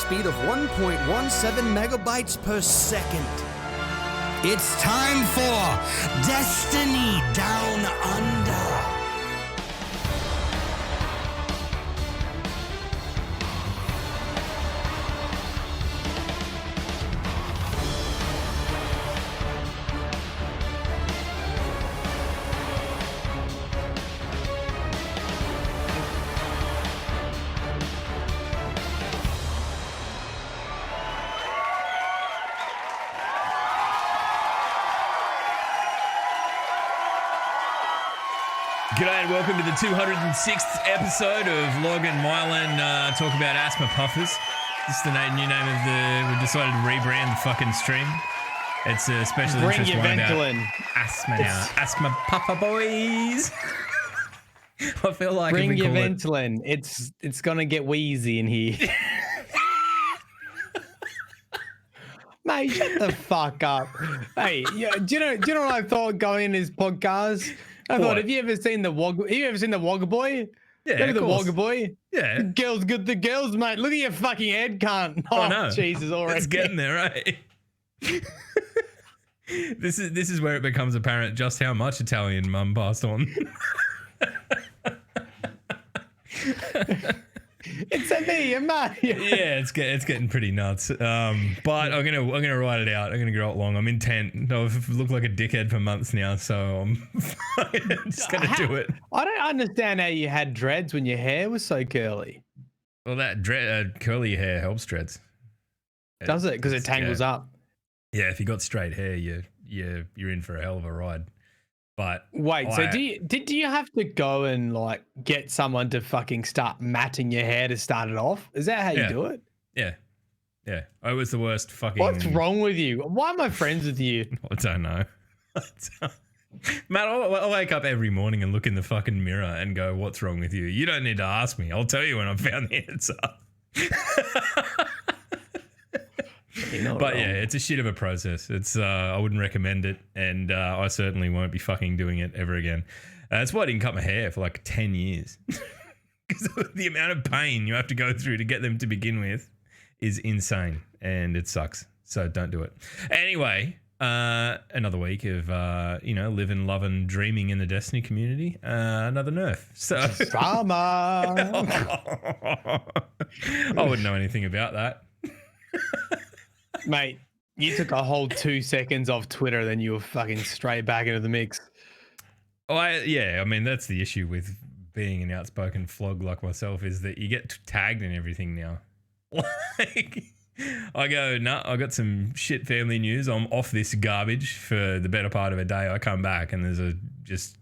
speed of 1.17 megabytes per second. It's time for Destiny Down Under. G'day and welcome to the 206th episode of Log and Mylan talk about asthma puffers. This is the new name of we've decided to rebrand the fucking stream. It's a special interest one about asthma now. Asthma puffer boys. I feel like bring your Ventolin. It's gonna get wheezy in here. Mate, shut the fuck up. Hey, do you know what I thought going in this podcast? I thought, have you ever seen the Wagga Boy? Yeah, look at the Wagga Boy. Yeah, the girls, mate. Look at your fucking head, cunt. Oh no, Jesus, already. It's getting there, right? This is where it becomes apparent just how much Italian mum passed on. It's a me, a man. Yeah, it's getting pretty nuts. But I'm gonna write it out. I'm gonna grow it long. I'm intent. I've looked like a dickhead for months now, so I'm just gonna do it. I don't understand how you had dreads when your hair was so curly. Well, that curly hair helps dreads. Does it? Because it tangles up. Yeah, if you got straight hair, you're in for a hell of a ride. But wait, so did you have to go and like get someone to fucking start matting your hair to start it off? Is that how you do it? Yeah. I was the worst fucking. What's wrong with you? Why am I friends with you? I don't know. Matt, I wake up every morning and look in the fucking mirror and go, "What's wrong with you?" You don't need to ask me. I'll tell you when I've found the answer. But yeah, it's a shit of a process. It's I wouldn't recommend it, and I certainly won't be fucking doing it ever again. That's why I didn't cut my hair for like 10 years. Because the amount of pain you have to go through to get them to begin with is insane, and it sucks. So don't do it. Anyway, another week of living, loving, dreaming in the Destiny community. Another nerf. So drama. I wouldn't know anything about that. Mate, you took a whole 2 seconds off Twitter, then you were fucking straight back into the mix. I mean, that's the issue with being an outspoken flog like myself, is that you get tagged in everything now. Like, I go, nah, I got some shit family news. I'm off this garbage for the better part of a day. I come back and there's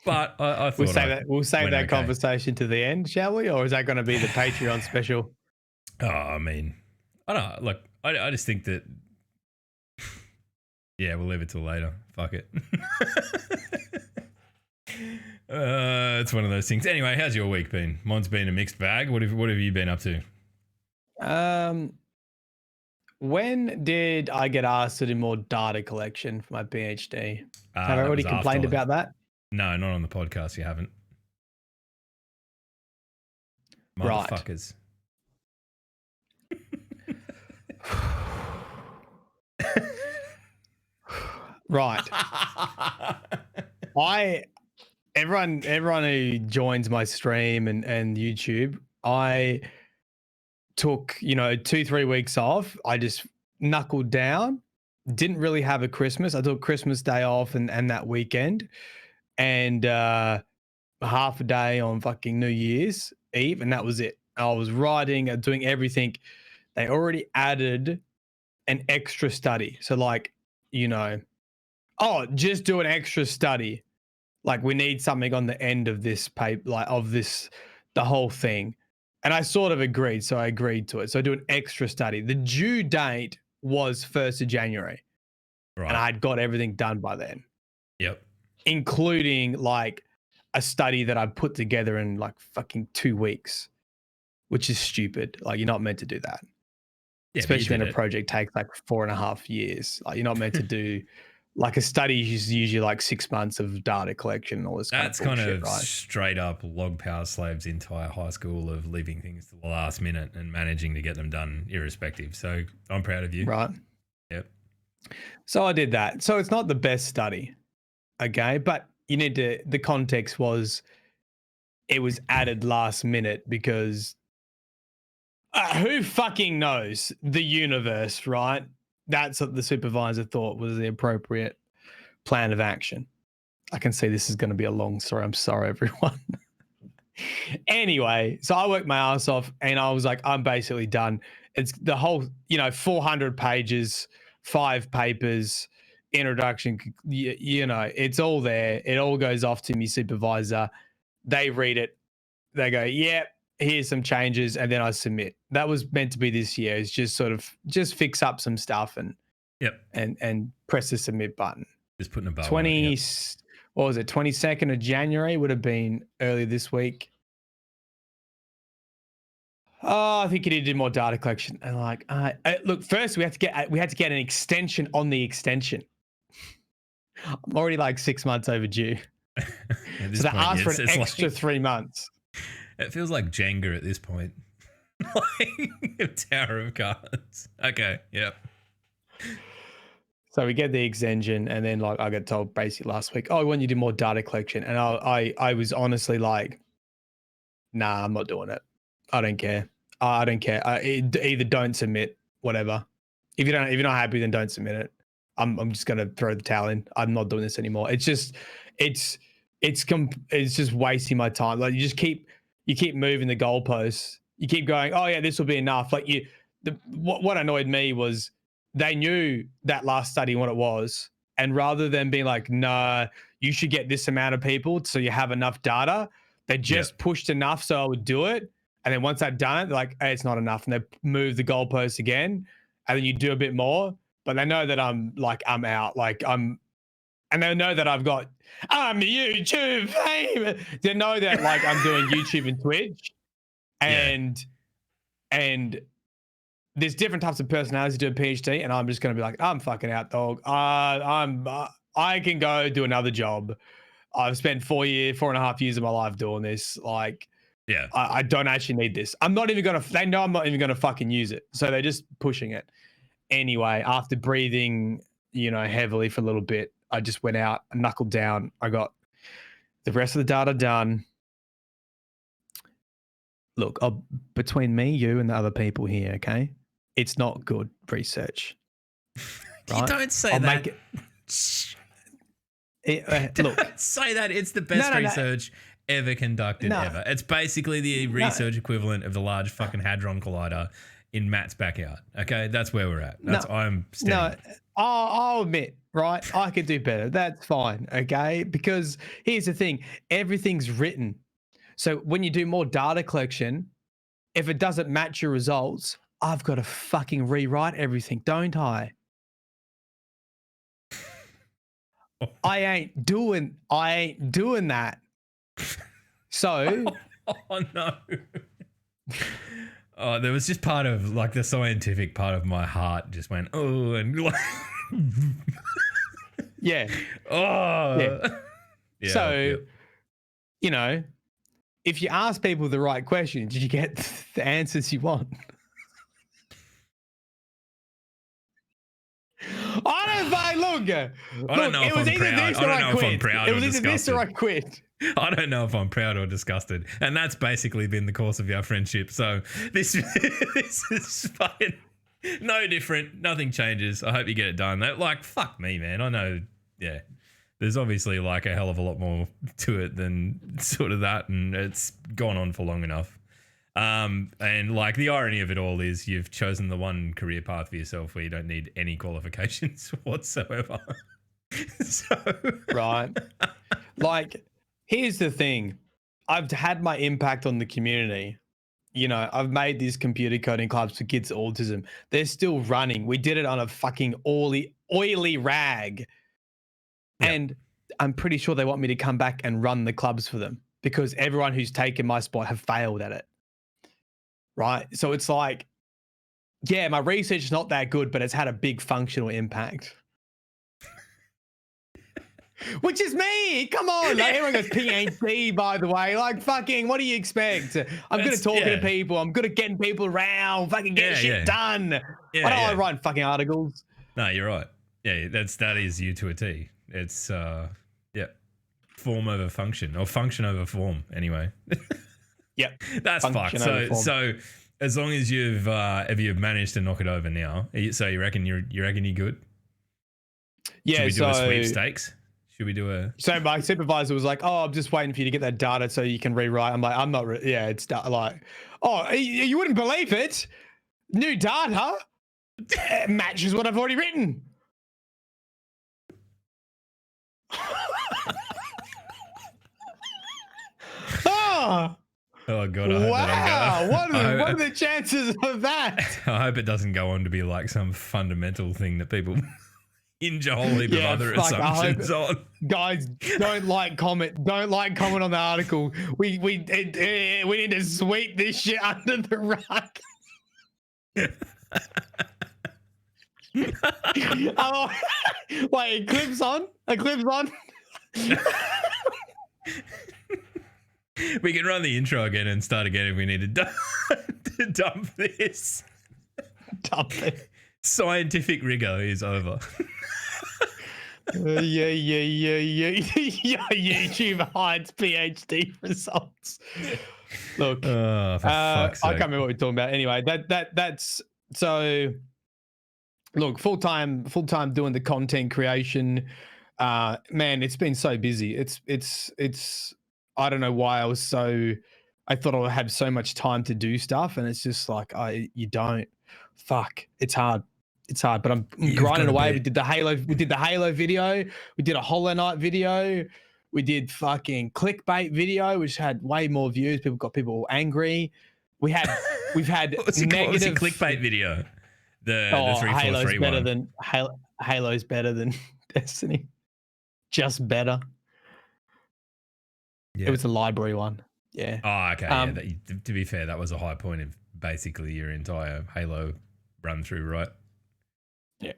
But I thought we'll save that conversation to the end, shall we? Or is that going to be the Patreon special? Oh, I mean, I don't know. Look, I just think that, yeah, we'll leave it till later. Fuck it. It's one of those things. Anyway, how's your week been? Mine's been a mixed bag. What have you been up to? When did I get asked to do more data collection for my PhD? Have I already complained about that? No, not on the podcast. You haven't. Motherfuckers. Right. Everyone who joins my stream and YouTube, I took 2-3 weeks off. I just knuckled down. Didn't really have a Christmas. I took Christmas Day off and that weekend. And half a day on fucking New Year's Eve, and that was it. I was writing, doing everything. They already added an extra study. So just do an extra study. Like, we need something on the end of this paper, the whole thing. And I sort of agreed, so I agreed to it. So I do an extra study. The due date was 1st of January. Right. And I had got everything done by then. Yep. Including like a study that I put together in like fucking 2 weeks, which is stupid. Like, you're not meant to do that. Yeah, especially when a project takes like 4.5 years. Like, you're not meant to do like a study is usually like 6 months of data collection and all this That's kind of bullshit, kind of right? straight up log power slaves' entire high school of leaving things to the last minute and managing to get them done irrespective. So I'm proud of you. Right. Yep. So I did that. So it's not the best study, okay? But you need to, the context was it was added last minute because who fucking knows the universe, right? That's what the supervisor thought was the appropriate plan of action. I can see this is going to be a long story. I'm sorry, everyone. Anyway, so I worked my ass off and I was like, I'm basically done. It's the whole, 400 pages, 5 papers, introduction, it's all there. It all goes off to my supervisor. They read it. They go, yeah, here's some changes. And then I submit. That was meant to be this year. It's just fix up some stuff and press the submit button. Just putting a bow 20, on it, what was it? 22nd of January would have been earlier this week. Oh, I think you need to do more data collection. And like, look, first we had to get an extension on the extension. I'm already like 6 months overdue. So they asked for an extra 3 months. It feels like Jenga at this point. Like a tower of cards. Okay, yep. So we get the extension, and then like I got told basically last week, oh, when you do more data collection, and I was honestly like, nah, I'm not doing it. I don't care. I don't care. Either don't submit, whatever. If you're not happy, then don't submit it. I'm just gonna throw the towel in. I'm not doing this anymore. It's just wasting my time. Like you keep moving the goalposts. You keep going, oh yeah, this will be enough. Like what annoyed me was they knew that last study what it was, and rather than being like, nah, you should get this amount of people so you have enough data, they just pushed enough so I would do it. And then once I'd done it, they're like, hey, it's not enough. And they move the goalposts again. And then you do a bit more. But they know that I'm out. And they know that I'm YouTube famous. They know that like I'm doing YouTube and Twitch. And there's different types of personalities to do a PhD. And I'm just going to be like, I'm fucking out, dog. I can go do another job. I've spent 4.5 years of my life doing this. Like, yeah, I don't actually need this. They know I'm not even going to fucking use it. So they're just pushing it. Anyway, after breathing, heavily for a little bit, I just went out and knuckled down. I got the rest of the data done. Look, between me, you, and the other people here, okay? It's not good research. Right? You don't say that. Look, say that. It's the best research ever conducted ever. It's basically the research equivalent of the Large fucking Hadron Collider in Matt's backyard. Okay, that's where we're at. I'm standing. No, I'll admit, right? I could do better. That's fine. Okay, because here's the thing: everything's written. So when you do more data collection, if it doesn't match your results, I've got to fucking rewrite everything, don't I? I ain't doing that. So, oh no. Oh, there was just part of like the scientific part of my heart just went, oh, and like, yeah. Oh, yeah. So, if you ask people the right questions, you get the answers you want. I don't know if I'm proud. I don't know if I'm proud or disgusted. It was either this or I quit. I don't know if I'm proud or disgusted. And that's basically been the course of our friendship. So this is fucking no different. Nothing changes. I hope you get it done. Like, fuck me, man. I know, yeah. There's obviously like a hell of a lot more to it than sort of that. And it's gone on for long enough. And like the irony of it all is you've chosen the one career path for yourself where you don't need any qualifications whatsoever. Right. Like, here's the thing. I've had my impact on the community. I've made these computer coding clubs for kids with autism. They're still running. We did it on a fucking oily rag. Yep. And I'm pretty sure they want me to come back and run the clubs for them because everyone who's taken my spot have failed at it. Right. So it's like, yeah, my research is not that good, but it's had a big functional impact. Which is me. Come on. Like, everyone goes PhD, by the way. Like, fucking, what do you expect? I'm good at talking to people. I'm good at getting people around. Fucking getting shit done. Why don't I write fucking articles? No, you're right. Yeah, that is you to a T. It's form over function, or function over form. Anyway. Yep. That's fucked. So as long as you've managed to knock it over now, so you reckon you're good? Yeah. Should we do a sweepstakes? Should we do a? So my supervisor was like, "Oh, I'm just waiting for you to get that data so you can rewrite." I'm like, "I'm not. It's like, oh, you wouldn't believe it. New data matches what I've already written." Oh God! Wow! What are the chances of that? I hope it doesn't go on to be like some fundamental thing that people hinge a whole heap of other assumptions on. Guys, don't like comment on the article. We need to sweep this shit under the rug. Oh, wait, clips on. We can run the intro again and start again if we need to dump this. Dump it. Scientific rigor is over. Yeah. YouTube hides PhD results. Look, for fuck's sake. I can't remember what we're talking about. Anyway, that's so. Look, full time doing the content creation. Man, it's been so busy. It's. I don't know why I thought I would have so much time to do stuff, and it's just like you don't. Fuck, it's hard, but I'm grinding away. We did the Halo video, we did a Hollow Knight video, we did fucking clickbait video, which had way more views. Got people angry. We've had negative clickbait video. The 3431. Halo's better than Destiny, just better. Yeah. It was a library one. Yeah. Oh, okay. To be fair, that was a high point of basically your entire Halo run through, right? Yeah.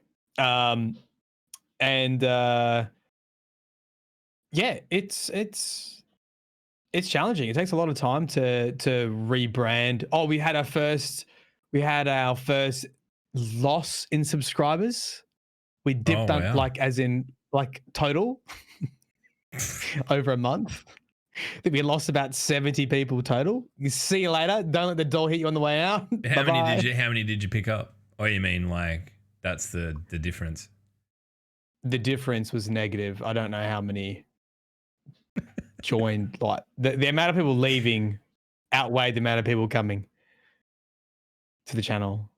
It's challenging. It takes a lot of time to rebrand. Oh, we had our first loss in subscribers. We dipped total over a month. I think we lost about 70 people total. You see you later. Don't let the door hit you on the way out. How many did you pick up? Oh, you mean like that's the difference? The difference was negative. I don't know how many joined. Like the amount of people leaving outweighed the amount of people coming to the channel.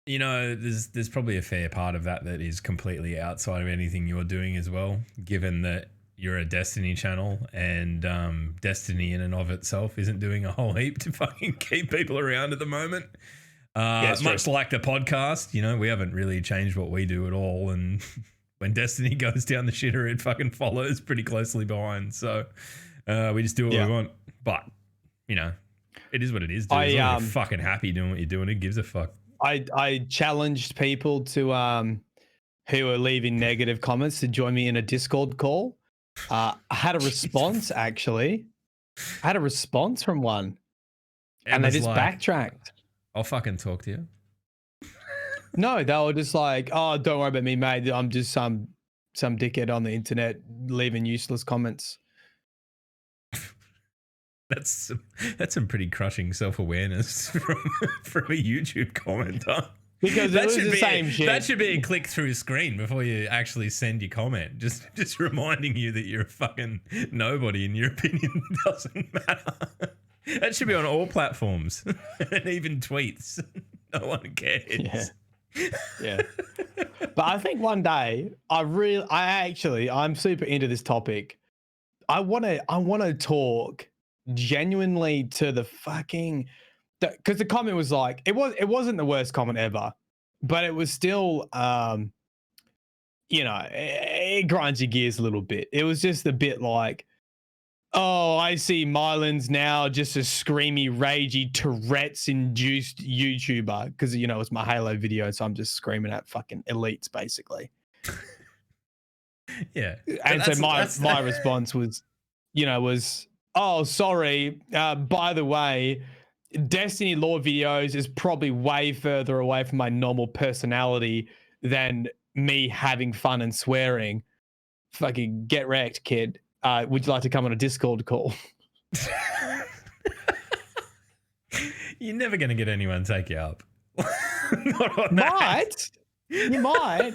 You know, there's probably a fair part of that is completely outside of anything you're doing as well, given that you're a Destiny channel, and Destiny in and of itself isn't doing a whole heap to fucking keep people around at the moment. Much like the podcast, you know, we haven't really changed what we do at all. And when Destiny goes down the shitter, it fucking follows pretty closely behind. So we just do what we want. But, you know, it is what it is, dude. As long as you're fucking happy doing what you're doing, who gives a fuck? I challenged people to who are leaving negative comments to join me in a Discord call. I had a response, actually. I had a response from one. And they just backtracked. I'll fucking talk to you. No, they were just like, oh, don't worry about me, mate. I'm just some dickhead on the internet leaving useless comments. That's some pretty crushing self-awareness from a YouTube commenter. Because that should be the same shit. That should be a click-through screen before you actually send your comment. Just reminding you that you're a fucking nobody and your opinion doesn't matter. That should be on all platforms and even tweets. No one cares. Yeah. But I think one day I'm super into this topic. I want to talk genuinely to the fucking, because the comment was like, it wasn't the worst comment ever, but it was still it grinds your gears a little bit. It was just a bit like, oh, I see Mylan's now just a screamy, ragey, Tourette's-induced YouTuber because, it's my Halo video, so I'm just screaming at fucking elites, basically. Yeah. And so my response was, oh, sorry. By the way, Destiny lore videos is probably way further away from my normal personality than me having fun and swearing. Fucking get wrecked, kid. Would you like to come on a Discord call? You're never going to get anyone to take you up. You might.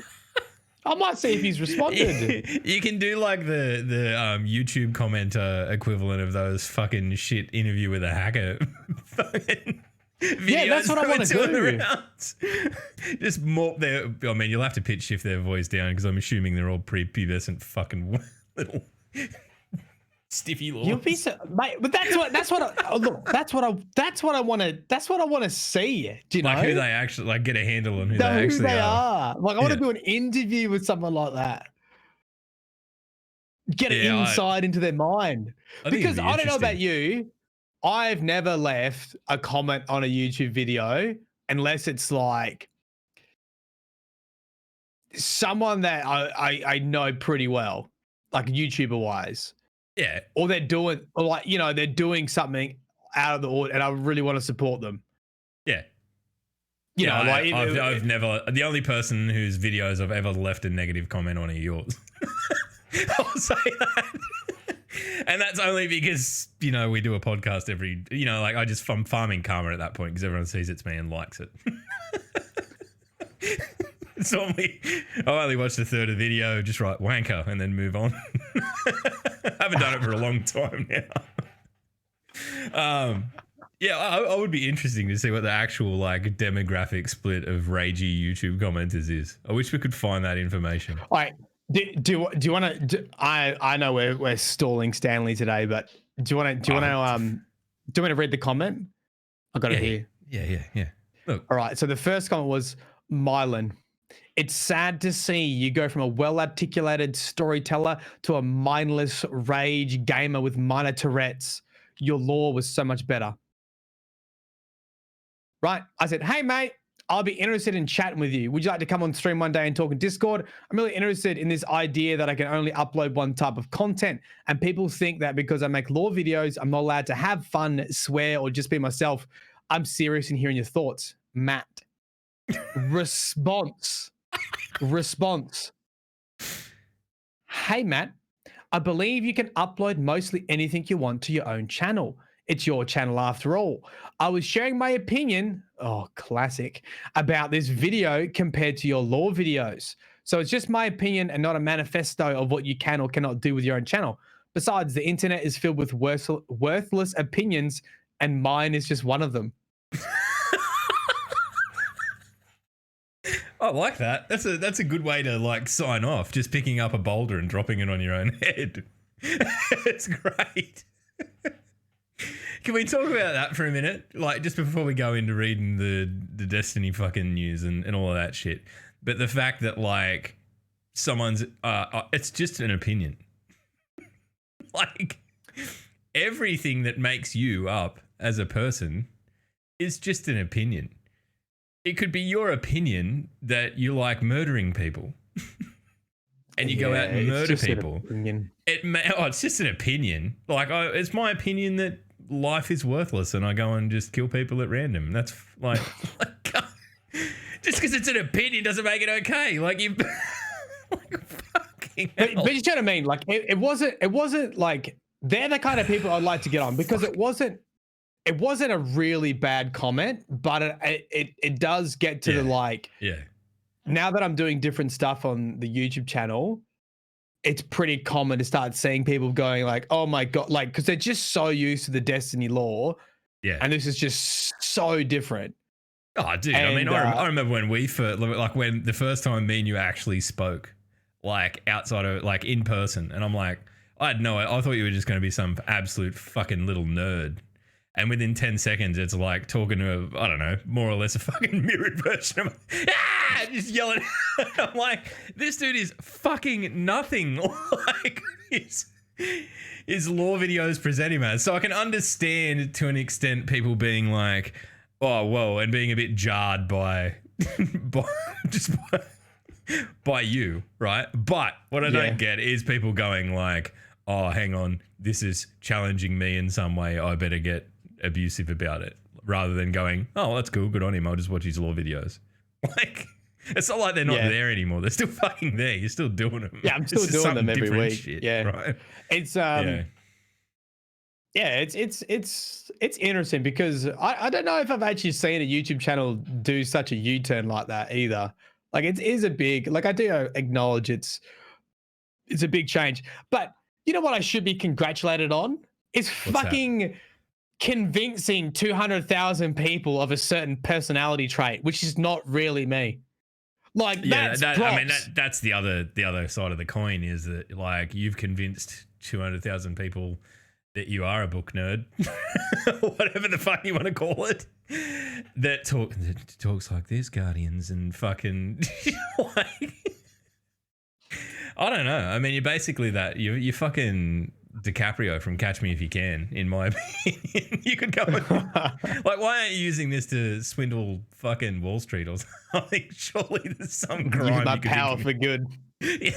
I might see if he's responded. You can do like the YouTube commenter equivalent of those fucking shit interview with a hacker fucking videos. Yeah, that's what I want to do. Just morph their. I mean, you'll have to pitch shift their voice down because I'm assuming they're all prepubescent fucking little stiffy lords. You'll be so, mate. But that's what I want to see. Do you know? Like who they actually like get a handle on who they are. Like I want to do an interview with someone like that. Get an insight into their mind. Because I don't know about you, I've never left a comment on a YouTube video unless it's like someone that I know pretty well, like YouTuber wise. Yeah. Or they're doing something out of the order and I really want to support them. Yeah. I've never, the only person whose videos I've ever left a negative comment on are yours. I'll say that. And that's only because, we do a podcast every, I'm farming karma at that point because everyone sees it's me and likes it. So I only watch the third of the video, just write wanker and then move on. I haven't done it for a long time now. I would be interesting to see what the actual like demographic split of ragey YouTube commenters is. I wish we could find that information. All right. Do you want to? I know we're stalling Stanley today, but do you want to read the comment? I got it here. Yeah. Look. All right. So the first comment was Mylan. It's sad to see you go from a well-articulated storyteller to a mindless rage gamer with minor Tourette's. Your lore was so much better. Right. I said, hey, mate, I'll be interested in chatting with you. Would you like to come on stream one day and talk in Discord? I'm really interested in this idea that I can only upload one type of content. And people think that because I make lore videos, I'm not allowed to have fun, swear, or just be myself. I'm serious in hearing your thoughts. Matt. Response. Hey, Matt, I believe you can upload mostly anything you want to your own channel. It's your channel after all. I was sharing my opinion, classic, about this video compared to your lore videos. So it's just my opinion and not a manifesto of what you can or cannot do with your own channel. Besides, the internet is filled with worthless opinions and mine is just one of them. I like that. That's a good way to like sign off. Just picking up a boulder and dropping it on your own head. It's great. Can we talk about that for a minute? Like just before we go into reading the Destiny fucking news and all of that shit. But the fact that like someone's it's just an opinion. Like everything that makes you up as a person is just an opinion. It could be your opinion that you like murdering people and you go out and murder people. It's just an opinion. Like, it's my opinion that life is worthless and I go and just kill people at random. That's like just because it's an opinion doesn't make it okay. Like, you like, fucking hell. But you know what I mean? Like, it wasn't like they're the kind of people I'd like to get on because it wasn't a really bad comment, but it does get to the like. Yeah. Now that I'm doing different stuff on the YouTube channel, it's pretty common to start seeing people going like, "Oh my god!" Like because they're just so used to the Destiny lore. Yeah. And this is just so different. Oh, dude! I mean, I remember when we first, like, when the first time me and you actually spoke, like outside of like in person, and I'm like, I thought you were just going to be some absolute fucking little nerd. And within 10 seconds, it's like talking to I don't know, more or less a fucking mirrored version of just yelling. I'm like, this dude is fucking nothing like his lore videos present him as. So I can understand to an extent people being like, oh, whoa, and being a bit jarred by by you, right? But what I Yeah. don't get is people going like, oh, hang on, this is challenging me in some way. I better get abusive about it, rather than going, oh, that's cool, good on him. I'll just watch his law videos. Like, it's not like they're not there anymore. They're still fucking there. You're still doing them. Yeah, I'm still It's just doing them something every different week. shit, Yeah. right? It's Yeah. it's interesting because I don't know if I've actually seen a YouTube channel do such a U-turn like that either. Like it is a big, like I do acknowledge it's a big change. But you know what I should be congratulated on? Is What's that? fucking convincing 200,000 people of a certain personality trait, which is not really me. Like that's props. I mean that's the other side of the coin, is that like you've convinced 200,000 people that you are a book nerd, whatever the fuck you want to call it, that talks like this, Guardians, and fucking like, I don't know. I mean, you're basically that. You're fucking DiCaprio from Catch Me If You Can, in my opinion. You could go like, why aren't you using this to swindle fucking Wall Street or something? Surely there's some crime. Use my you could power for good. Yeah.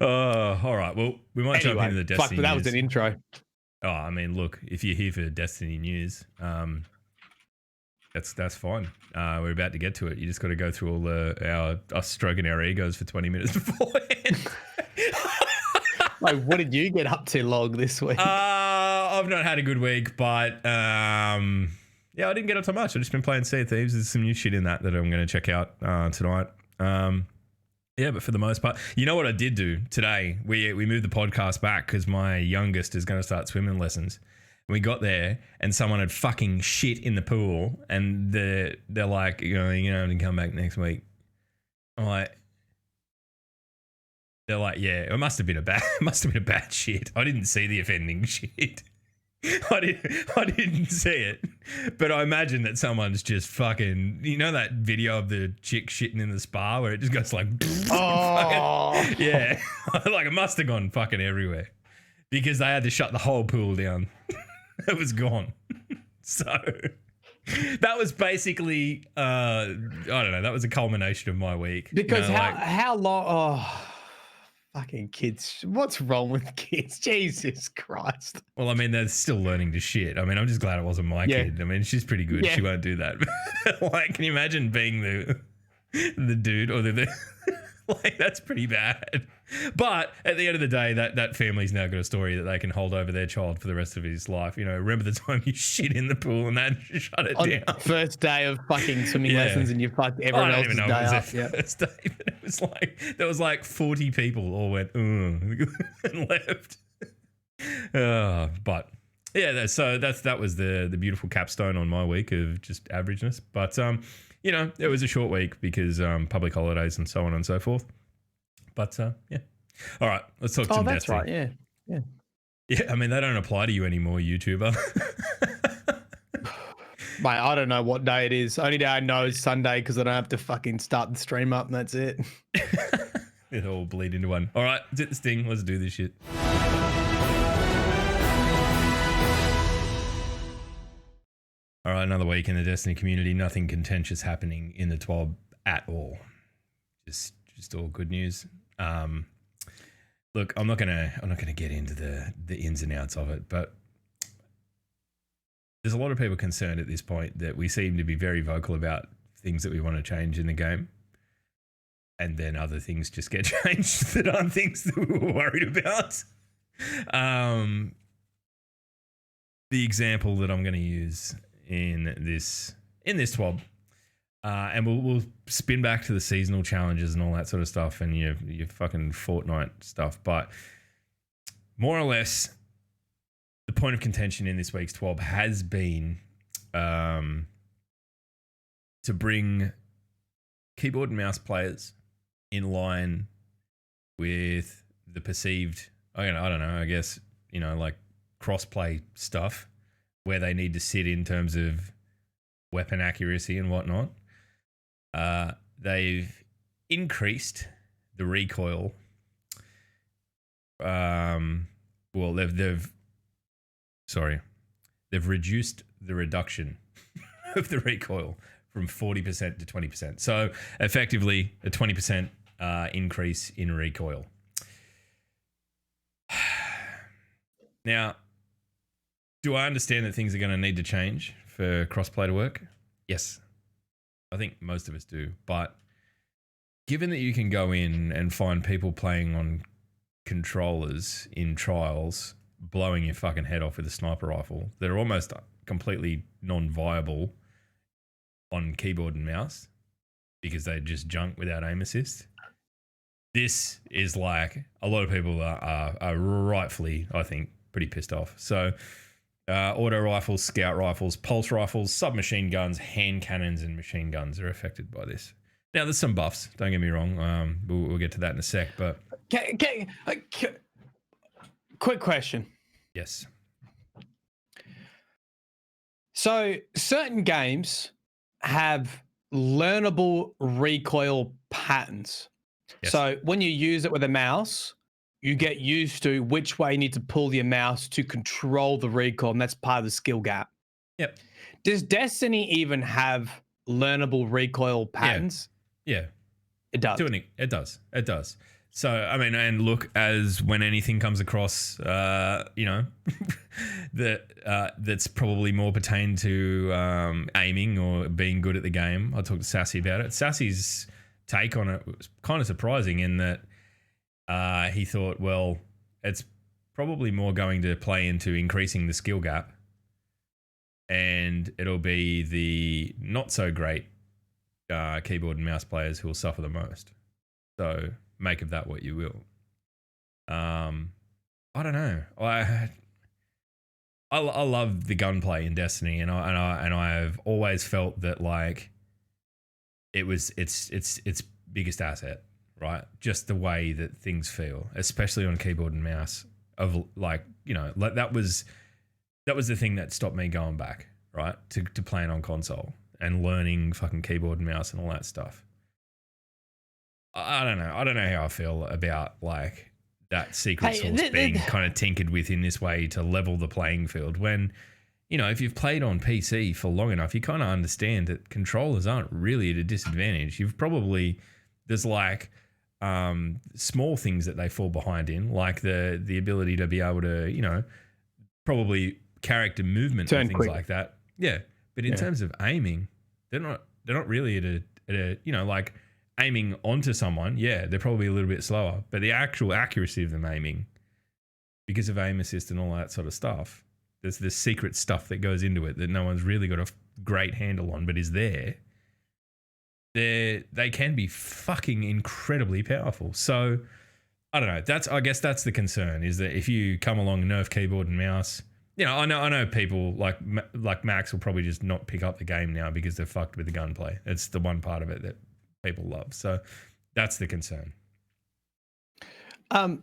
Oh, all right. Well, we might jump into the Destiny but that news. was an intro. Oh, I mean, look, if you're here for Destiny news, that's fine. We're about to get to it. You just got to go through all us stroking our egos for 20 minutes beforehand. Like, what did you get up to log this week? I've not had a good week, but yeah, I didn't get up to much. I've just been playing Sea of Thieves. There's some new shit in that I'm going to check out tonight. Yeah, but for the most part, you know what I did do today? We moved the podcast back because my youngest is going to start swimming lessons. And we got there and someone had fucking shit in the pool, and they're like, you're going to have to come back next week. I'm like, they're like, yeah, it must have been a bad shit. I didn't see the offending shit. I didn't see it, but I imagine that someone's just fucking, you know, that video of the chick shitting in the spa where it just goes like, oh, fucking, yeah, like it must have gone fucking everywhere because they had to shut the whole pool down. It was gone. So that was basically, I don't know, that was a culmination of my week. because you know, how long? Oh, fucking kids! What's wrong with kids? Jesus Christ! Well, I mean, they're still learning to shit. I mean, I'm just glad it wasn't my kid. I mean, she's pretty good. Yeah. She won't do that. Like, can you imagine being the dude or the like? That's pretty bad. But at the end of the day, that family's now got a story that they can hold over their child for the rest of his life. You know, remember the time you shit in the pool and that shut it down. First day of fucking swimming lessons, and you fucked everyone else's day up. First day, but it was like there was like 40 people all went and left. But yeah, that was the beautiful capstone on my week of just averageness. But you know, it was a short week because public holidays and so on and so forth. But yeah. All right, let's talk some that's Destiny. right. Yeah. Yeah, I mean, they don't apply to you anymore, YouTuber. Mate, I don't know what day it is. Only day I know is Sunday because I don't have to fucking start the stream up, and that's it. It all bleed into one. All right, zip this thing. Let's do this shit. All right, another week in the Destiny community. Nothing contentious happening in the TWAB at all. Just all good news. Look, I'm not gonna get into the ins and outs of it, but there's a lot of people concerned at this point that we seem to be very vocal about things that we want to change in the game, and then other things just get changed that aren't things that we were worried about. The example that I'm going to use in this TWAB, and we'll spin back to the seasonal challenges and all that sort of stuff and your fucking Fortnite stuff, but more or less the point of contention in this week's TWAB has been to bring keyboard and mouse players in line with the perceived, I don't know, I guess, you know, like cross-play stuff where they need to sit in terms of weapon accuracy and whatnot. They've increased the recoil. Well, they've reduced the reduction of the recoil from 40% to 20%. So effectively a 20% increase in recoil. Now, do I understand that things are going to need to change for crossplay to work? Yes. I think most of us do. But given that you can go in and find people playing on controllers in trials, blowing your fucking head off with a sniper rifle that are almost completely non-viable on keyboard and mouse because they just junk without aim assist. This is like a lot of people are rightfully, I think, pretty pissed off. So auto rifles, scout rifles, pulse rifles, submachine guns, hand cannons, and machine guns are affected by this. Now, there's some buffs. Don't get me wrong. We'll get to that in a sec. But quick question. Yes. So certain games have learnable recoil patterns. Yes. So when you use it with a mouse, you get used to which way you need to pull your mouse to control the recoil, and that's part of the skill gap. Yep. Does Destiny even have learnable recoil patterns? Yeah. It does. It does. It does. So, I mean, and look, as when anything comes across, that's probably more pertained to aiming or being good at the game. I talked to Sassy about it. Sassy's take on it was kind of surprising in that he thought, well, it's probably more going to play into increasing the skill gap, and it'll be the not so great keyboard and mouse players who will suffer the most. So make of that what you will. I don't know. I love the gunplay in Destiny, and I have always felt that like it was its biggest asset, right? Just the way that things feel, especially on keyboard and mouse. Of like, like that was the thing that stopped me going back, right, to playing on console and learning fucking keyboard and mouse and all that stuff. I don't know. I don't know how I feel about like that secret sauce being kind of tinkered with in this way to level the playing field when, if you've played on PC for long enough, you kind of understand that controllers aren't really at a disadvantage. There's like small things that they fall behind in, like the ability to be able to, probably character movement and things like that. Yeah. But in terms of aiming, they're not really at a like aiming onto someone. Yeah, they're probably a little bit slower, but the actual accuracy of them aiming, because of aim assist and all that sort of stuff, there's this secret stuff that goes into it that no one's really got a great handle on, but is there. They can be fucking incredibly powerful. So I don't know. I guess that's the concern, is that if you come along and nerf keyboard and mouse, I know people like Max will probably just not pick up the game now because they're fucked with the gunplay. It's the one part of it that people love. So that's the concern. Do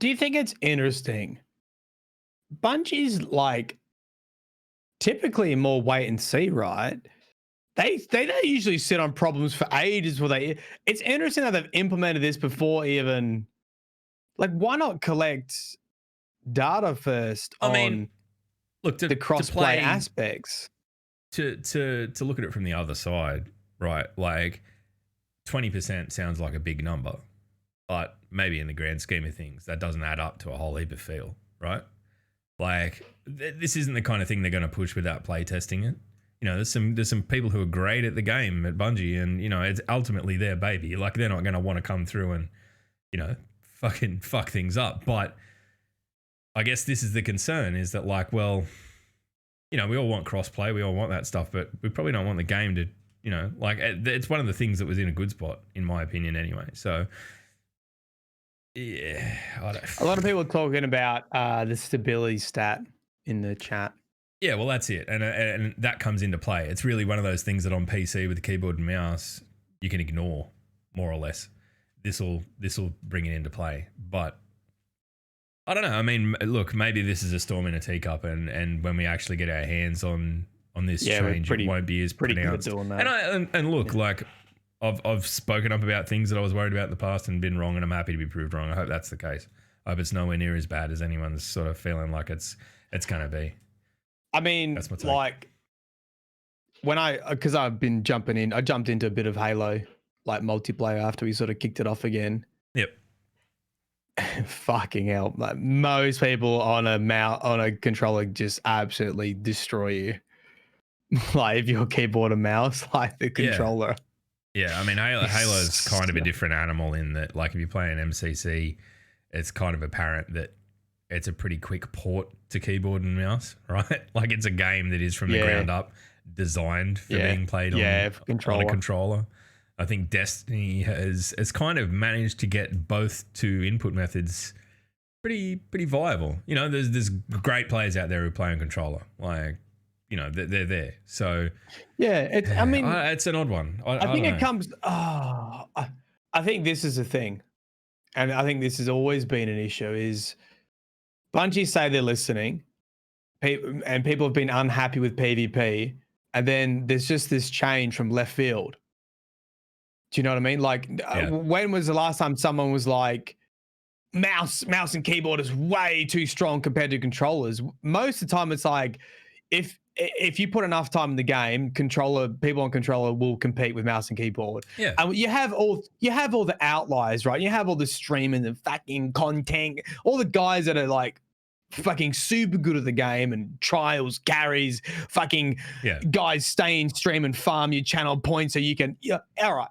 you think it's interesting? Bungie's like typically more wait and see, right? They don't usually sit on problems for ages. It's interesting that they've implemented this before even. Like, why not collect data first the crossplay aspects? To look at it from the other side, right? Like 20% sounds like a big number, but maybe in the grand scheme of things, that doesn't add up to a whole heap of feel, right? Like this isn't the kind of thing they're going to push without play testing it. There's some people who are great at the game at Bungie, and it's ultimately their baby. Like they're not going to want to come through and fucking fuck things up. But I guess this is the concern, is that like, well, we all want crossplay, we all want that stuff, but we probably don't want the game to, like it's one of the things that was in a good spot, in my opinion, anyway. So yeah, a lot of people are talking about the stability stat in the chat. Yeah, well, that's it, and that comes into play. It's really one of those things that on PC with the keyboard and mouse you can ignore, more or less. This will bring it into play, but I don't know. I mean, look, maybe this is a storm in a teacup, and when we actually get our hands on this change, it won't be as pronounced. Doing that. And look, like I've spoken up about things that I was worried about in the past and been wrong, and I'm happy to be proved wrong. I hope that's the case. I hope it's nowhere near as bad as anyone's sort of feeling like it's going to be. I mean, like, because I've been jumping in, I jumped into a bit of Halo like multiplayer after we sort of kicked it off again. Yep. Fucking hell. Like most people on a controller just absolutely destroy you. Like if you're keyboard and mouse, like the controller. Yeah, I mean Halo's kind of a different animal in that, like, if you play an MCC, it's kind of apparent that it's a pretty quick port to keyboard and mouse, right? Like it's a game that is from the ground up designed for being played on a controller. I think Destiny has kind of managed to get both two input methods pretty viable. You know, there's great players out there who play on controller, like, you know, they're there. So yeah, it's an odd one. I think it comes. I think this is a thing, and I think this has always been an issue. Is Bungie say they're listening, and people have been unhappy with PvP, and then there's just this change from left field. Do you know what I mean? Like, when was the last time someone was like, mouse and keyboard is way too strong compared to controllers? Most of the time, it's like, if you put enough time in the game, people on controller will compete with mouse and keyboard. Yeah. And you have all the outliers, right? You have all the streaming and fucking content, all the guys that are like fucking super good at the game and trials, carries, fucking guys stay in stream and farm your channel points so you can, all right.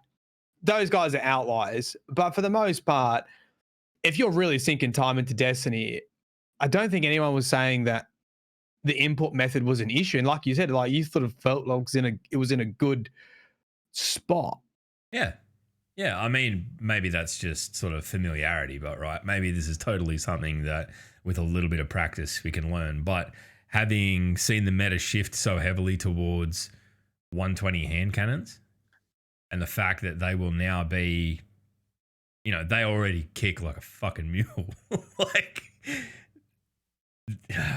Those guys are outliers. But for the most part, if you're really sinking time into Destiny, I don't think anyone was saying that the input method was an issue. And like you said, like you sort of felt like it was in a good spot. Yeah. Yeah. I mean, maybe that's just sort of familiarity, but right. Maybe this is totally something that with a little bit of practice we can learn. But having seen the meta shift so heavily towards 120 hand cannons, and the fact that they will now be, you know, they already kick like a fucking mule. Like,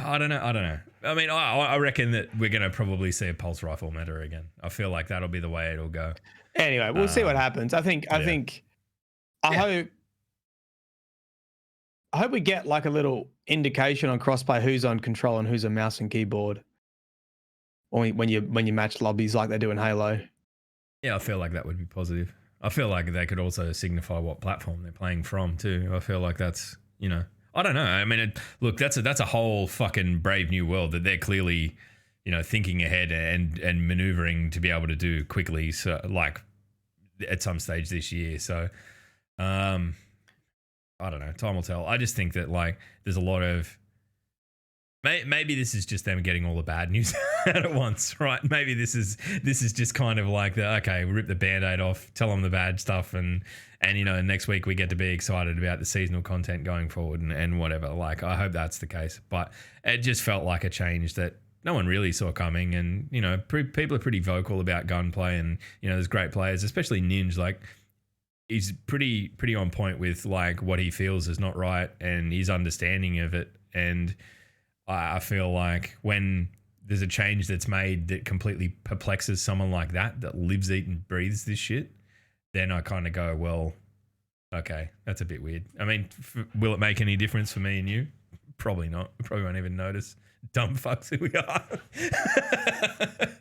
I don't know. I mean, I reckon that we're going to probably see a pulse rifle meta again. I feel like that'll be the way it'll go. Anyway, we'll see what happens. I hope we get like a little indication on crossplay who's on control and who's on mouse and keyboard, or when you match lobbies like they do in Halo. Yeah, I feel like that would be positive. I feel like they could also signify what platform they're playing from too. I feel like that's, you know, I don't know. I mean, look, that's a whole fucking brave new world that they're clearly, you know, thinking ahead and maneuvering to be able to do quickly. So, like, at some stage this year. So, I don't know. Time will tell. I just think that, like, there's a lot of, maybe this is just them getting all the bad news out at once, right? Maybe this is just kind of like we rip the Band-Aid off, tell them the bad stuff, and you know, next week we get to be excited about the seasonal content going forward and whatever. Like, I hope that's the case, but it just felt like a change that no one really saw coming. And, you know, people are pretty vocal about gunplay, and, you know, there's great players, especially Ninja. Like, he's pretty on point with like what he feels is not right and his understanding of it. And I feel like when there's a change that's made that completely perplexes someone like that lives, eats, and breathes this shit, then I kind of go, well, okay, that's a bit weird. I mean, will it make any difference for me and you? Probably not. We probably won't even notice. Dumb fucks who we are.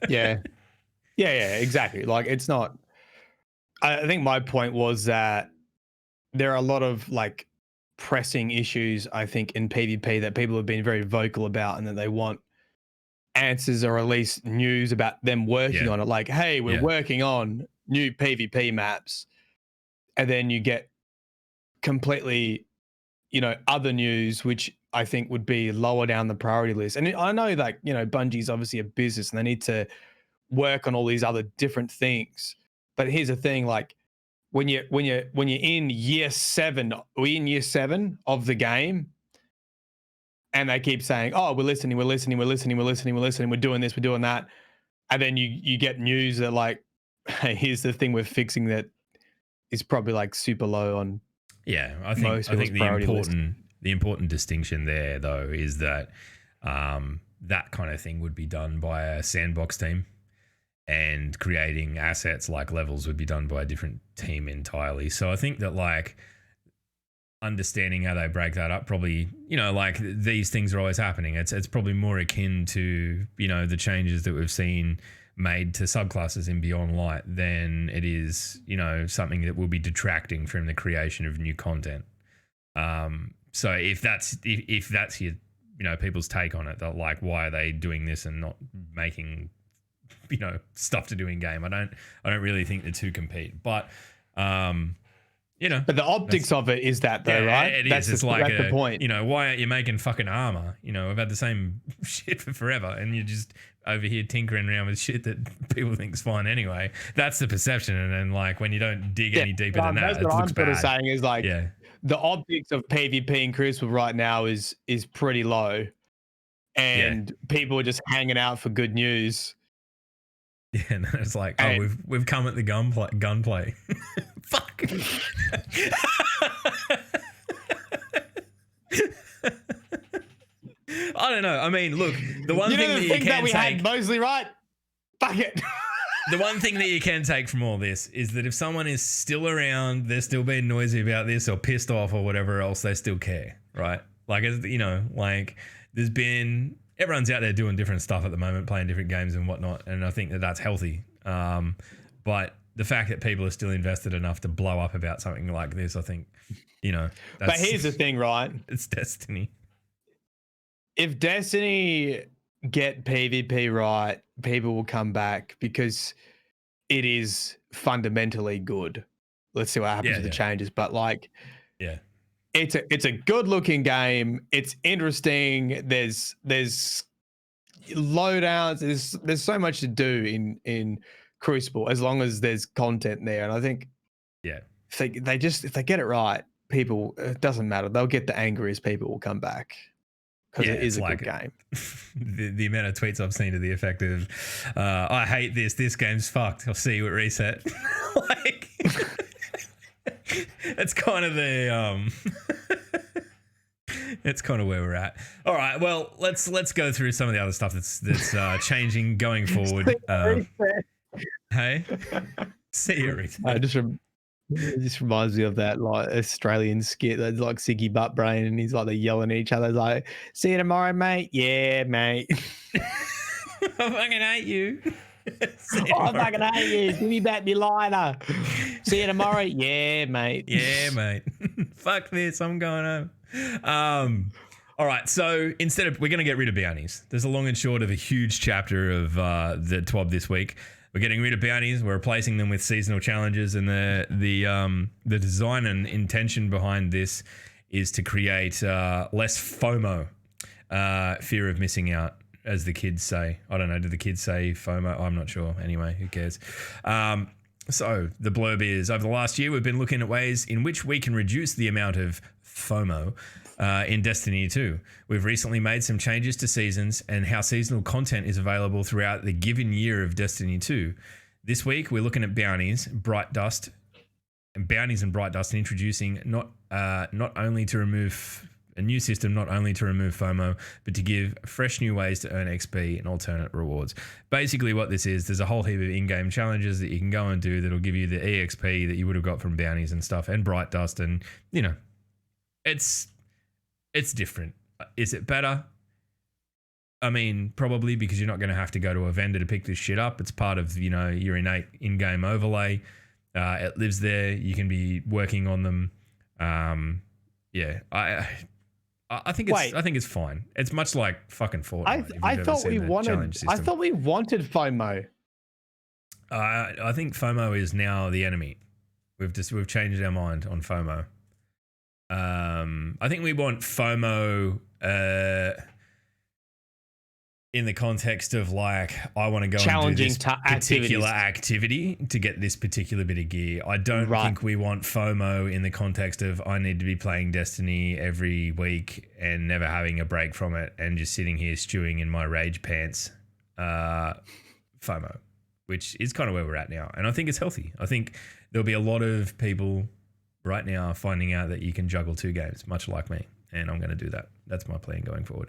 Yeah, exactly. Like, it's not. I think my point was that there are a lot of like pressing issues, I think, in PvP that people have been very vocal about, and that they want answers or at least news about them working on it. Like, hey, we're working on new PvP maps, and then you get completely, you know, other news, which I think would be lower down the priority list. And I know that, you know, Bungie's obviously a business and they need to work on all these other different things. But here's the thing, like, when you're in year 7 of the game, and they keep saying, oh, we're listening, we're doing this, we're doing that, and then you get news that, like, hey, here's the thing we're fixing that is probably like super low on. Yeah, I think the important distinction there though is that that kind of thing would be done by a sandbox team, and creating assets like levels would be done by a different team entirely. So I think that, like, understanding how they break that up, probably, you know, like, these things are always happening. It's probably more akin to, you know, the changes that we've seen made to subclasses in Beyond Light, then it is, something that will be detracting from the creation of new content. So if that's your, people's take on it, that like, why are they doing this and not making, stuff to do in game? I don't really think the two compete, but But the optics of it is that though, right? It is. It's like the point. Why aren't you making fucking armor? I've had the same shit for forever, and you're just over here tinkering around with shit that people think's fine anyway. That's the perception, and then like when you don't dig any deeper than that, it looks bad. That's what I'm saying is like, the optics of PvP in Crucible right now is pretty low, and people are just hanging out for good news. Yeah, and it's like, we've come at the gunplay. Fuck. I don't know. I mean, look, the one thing that you can take, had mostly right. Fuck it. The one thing that you can take from all this is that if someone is still around, they're still being noisy about this or pissed off or whatever else, they still care, right? Like, like there's been, everyone's out there doing different stuff at the moment, playing different games and whatnot, and I think that that's healthy. But the fact that people are still invested enough to blow up about something like this, I think, that's, but here's the thing, right? It's Destiny. If Destiny get PvP right, people will come back because it is fundamentally good. Let's see what happens with the changes. But like, it's a good looking game. It's interesting. There's loadouts. There's so much to do in Crucible as long as there's content there. And I think if they get it right, people, it doesn't matter. They'll get the angriest people will come back. Because it is a good game. The amount of tweets I've seen to the effect of, I hate this. This game's fucked. I'll see you at reset. Like, it's kind of the it's kind of where we're at. All right. Well, let's go through some of the other stuff that's changing going forward. Hey, see you, reset. It just reminds me of that like Australian skit that's like Siggy Butt Brain, and he's like they're yelling at each other. It's like, see you tomorrow, mate. Yeah, mate. I fucking hate you. I fucking hate you. Give me back my lighter. See you tomorrow. Yeah, mate. Yeah, mate. Fuck this. I'm going home. All right. So we're going to get rid of bounties. There's a long and short of a huge chapter of the TWAB this week. We're getting rid of bounties. We're replacing them with seasonal challenges, and the design and intention behind this is to create less FOMO, fear of missing out, as the kids say. I don't know. Do the kids say FOMO? I'm not sure. Anyway, who cares? So the blurb is, over the last year, we've been looking at ways in which we can reduce the amount of FOMO in Destiny 2. We've recently made some changes to seasons and how seasonal content is available throughout the given year of Destiny 2. This week, we're looking at bounties and Bright Dust, and introducing not only to remove a new system, not only to remove FOMO, but to give fresh new ways to earn XP and alternate rewards. Basically what this is, there's a whole heap of in-game challenges that you can go and do that'll give you the EXP that you would have got from bounties and stuff, and Bright Dust, and it's different. Is it better? I mean, probably, because you're not going to have to go to a vendor to pick this shit up. It's part of, your innate in-game overlay. It lives there. You can be working on them. I think it's fine. It's much like fucking Fortnite. I thought we wanted FOMO. I think FOMO is now the enemy. We've changed our mind on FOMO. I think we want FOMO in the context of like, I want to go and do this particular activity to get this particular bit of gear. I don't think we want FOMO in the context of I need to be playing Destiny every week and never having a break from it and just sitting here stewing in my rage pants. FOMO, which is kind of where we're at now. And I think it's healthy. I think there'll be a lot of people right now finding out that you can juggle two games, much like me. And I'm going to do that. That's my plan going forward.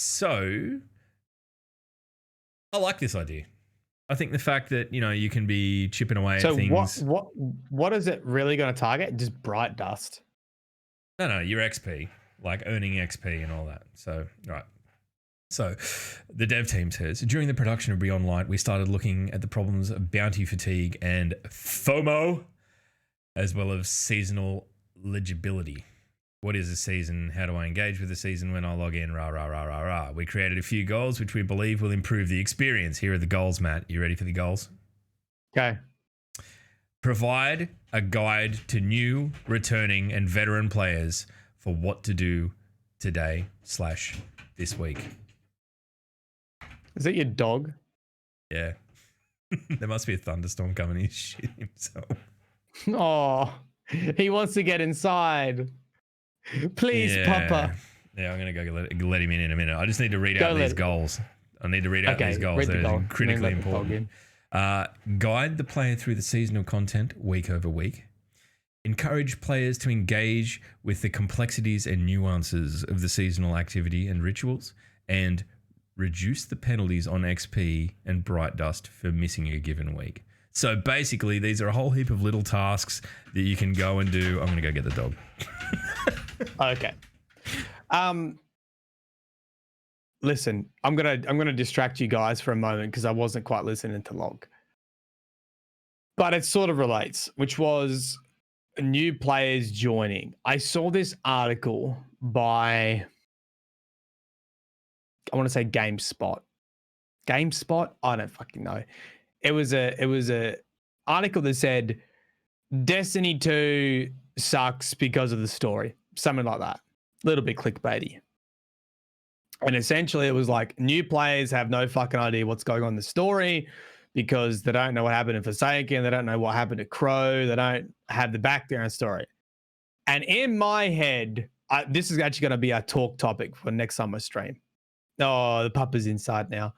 So I like this idea. I think the fact that, you can be chipping away at things. So what is it really going to target? Just Bright Dust? No, your XP, like earning XP and all that. So, right. So the dev team says, during the production of Beyond Light, we started looking at the problems of bounty fatigue and FOMO, as well as seasonal legibility. What is a season? How do I engage with the season when I log in? Rah, rah, rah, rah, rah. We created a few goals, which we believe will improve the experience. Here are the goals, Matt. You ready for the goals? Okay. Provide a guide to new, returning, and veteran players for what to do today/this week. Is that your dog? Yeah. There must be a thunderstorm coming. He's shit himself. Oh, he wants to get inside. Please, Papa. Yeah, I'm going to go let him in a minute. I just need to read out these goals. I need to read out these goals. They're critically important. Guide the player through the seasonal content week over week. Encourage players to engage with the complexities and nuances of the seasonal activity and rituals, and reduce the penalties on XP and Bright Dust for missing a given week. So basically, these are a whole heap of little tasks that you can go and do. I'm going to go get the dog. Okay. Listen, I'm gonna distract you guys for a moment because I wasn't quite listening to Log. But it sort of relates, which was new players joining. I saw this article by, I want to say GameSpot. GameSpot? I don't fucking know. It was a article that said Destiny 2 sucks because of the story. Something like that. A little bit clickbaity. And essentially it was like new players have no fucking idea what's going on in the story because they don't know what happened in Forsaken. They don't know what happened to Crow. They don't have the background story. And in my head, this is actually going to be our talk topic for next summer stream. Oh, the pup is inside now.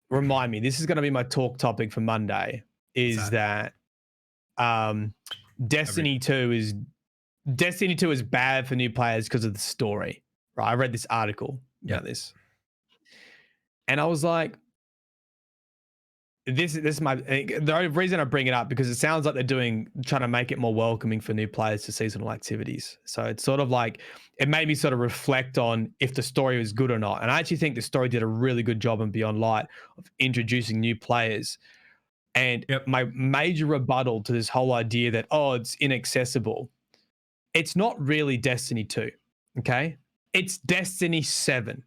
Remind me, this is going to be my talk topic for Monday, is that Destiny 2 is bad for new players because of the story. Right? I read this article about this. And I was like, this is the reason I bring it up, because it sounds like they're trying to make it more welcoming for new players to seasonal activities. So it's sort of like, it made me sort of reflect on if the story was good or not. And I actually think the story did a really good job in Beyond Light of introducing new players. And my major rebuttal to this whole idea that, oh, it's inaccessible. It's not really Destiny 2. Okay. It's Destiny 7.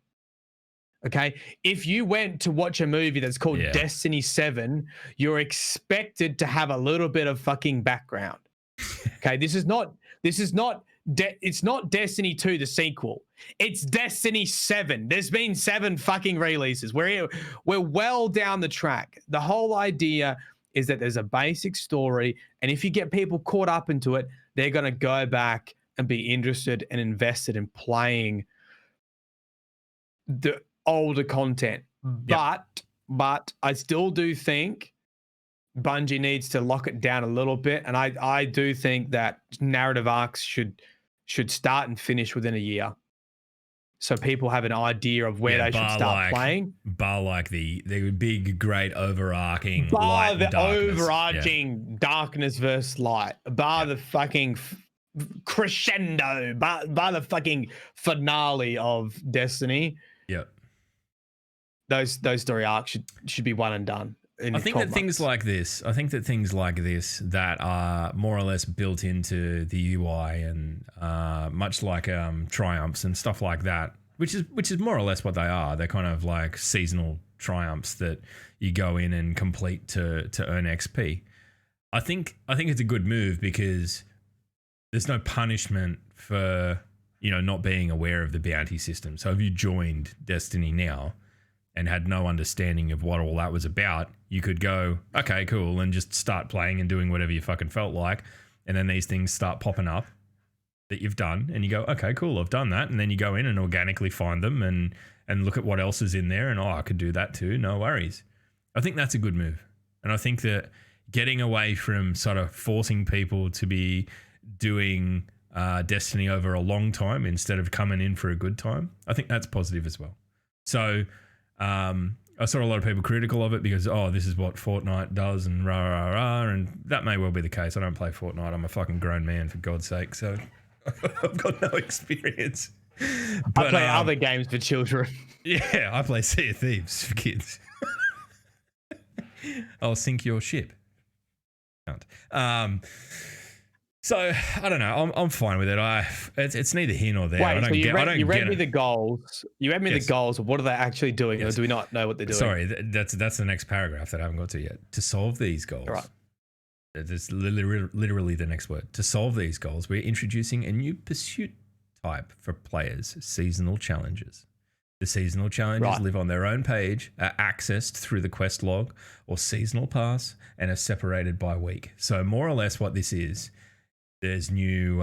Okay. If you went to watch a movie that's called Destiny 7, you're expected to have a little bit of fucking background. Okay. It's not Destiny 2, the sequel. It's Destiny 7. There's been 7 fucking releases. We're well down the track. The whole idea is that there's a basic story, and if you get people caught up into it, they're going to go back and be interested and invested in playing the older content. But I still do think Bungie needs to lock it down a little bit, and I do think that narrative arcs should start and finish within a year, so people have an idea of where they should start playing. Bar like the big, great overarching light and darkness. Overarching darkness versus light. Bar the fucking crescendo. Bar the fucking finale of Destiny. Yep. Those story arcs should be one and done. I think that things like this that are more or less built into the UI and much like triumphs and stuff like that, which is more or less what they are. They're kind of like seasonal triumphs that you go in and complete to earn XP. I think it's a good move because there's no punishment for not being aware of the bounty system. So if you joined Destiny now and had no understanding of what all that was about, you could go, okay, cool, and just start playing and doing whatever you fucking felt like. And then these things start popping up that you've done, and you go, okay, cool, I've done that. And then you go in and organically find them and look at what else is in there, and I could do that too, no worries. I think that's a good move. And I think that getting away from sort of forcing people to be doing Destiny over a long time instead of coming in for a good time, I think that's positive as well. So I saw a lot of people critical of it because, this is what Fortnite does and rah, rah, rah, and that may well be the case. I don't play Fortnite. I'm a fucking grown man, for God's sake, so I've got no experience. I play other games for children. Yeah, I play Sea of Thieves for kids. I'll sink your ship. Can't. So I don't know. I'm fine with it. It's neither here nor there. Wait, you read me the goals. You read me the goals. What are they actually doing, or do we not know what they're doing? Sorry, that's the next paragraph that I haven't got to yet. To solve these goals, right. That's literally the next word. To solve these goals, we're introducing a new pursuit type for players: seasonal challenges. The seasonal challenges live on their own page, are accessed through the quest log or seasonal pass, and are separated by week. So more or less, what this is. There's new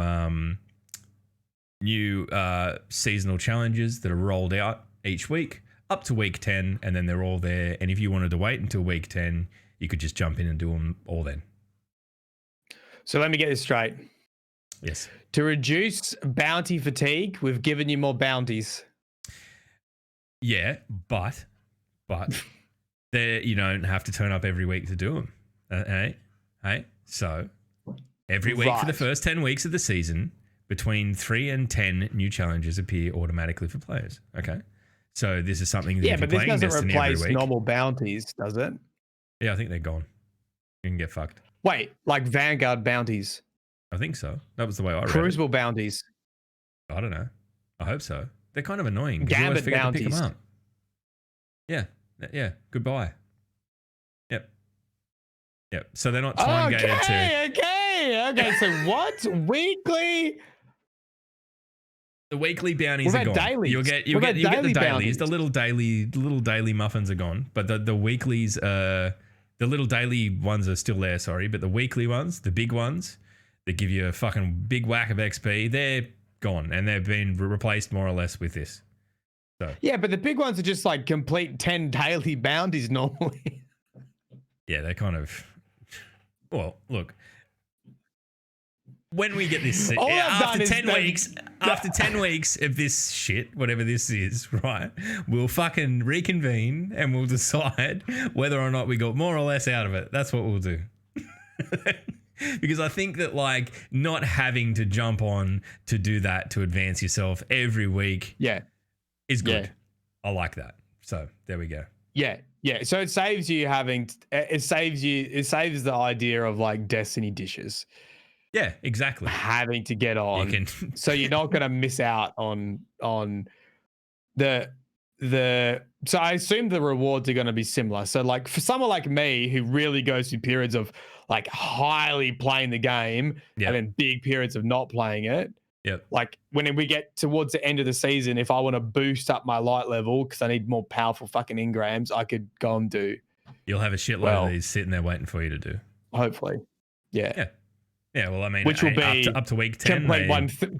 seasonal challenges that are rolled out each week up to week 10, and then they're all there. And if you wanted to wait until week 10, you could just jump in and do them all then. So let me get this straight. Yes. To reduce bounty fatigue, we've given you more bounties. Yeah, but you don't have to turn up every week to do them. Hey, so... Every week for the first 10 weeks of the season, between 3 and 10 new challenges appear automatically for players. Okay. So this is something that if you're playing Destiny every week... Yeah, but this doesn't replace normal bounties, does it? Yeah, I think they're gone. You can get fucked. Wait, like Vanguard bounties? I think so. That was the way I read it. Crucible bounties? I don't know. I hope so. They're kind of annoying. Gambit bounties? To pick them up. Yeah. Goodbye. Yep. So they're not time-gated to... Okay, so what? Weekly? The weekly bounties are gone. Dailies? You'll get the dailies. Bounties? The little daily muffins are gone, but the weeklies, the little daily ones are still there. Sorry, but the weekly ones, the big ones that give you a fucking big whack of XP, they're gone, and they've been replaced more or less with this. So yeah, but the big ones are just like complete 10 daily bounties normally. Yeah, they're kind of. Well, look. When we get this, after 10 weeks of this shit, whatever this is, right, we'll fucking reconvene and we'll decide whether or not we got more or less out of it. That's what we'll do. Because I think that like not having to jump on to do that to advance yourself every week is good. Yeah. I like that. So there we go. Yeah. So it saves you it saves the idea of like Destiny dishes. Yeah, exactly. Having to get on. So you're not going to miss out on the so I assume the rewards are going to be similar. So like for someone like me who really goes through periods of like highly playing the game and then big periods of not playing it. Yep. Like when we get towards the end of the season, if I want to boost up my light level because I need more powerful fucking engrams, I could go and do. You'll have a shitload of these sitting there waiting for you to do. Hopefully. Yeah. Yeah, well, I mean, which will be up to week 10.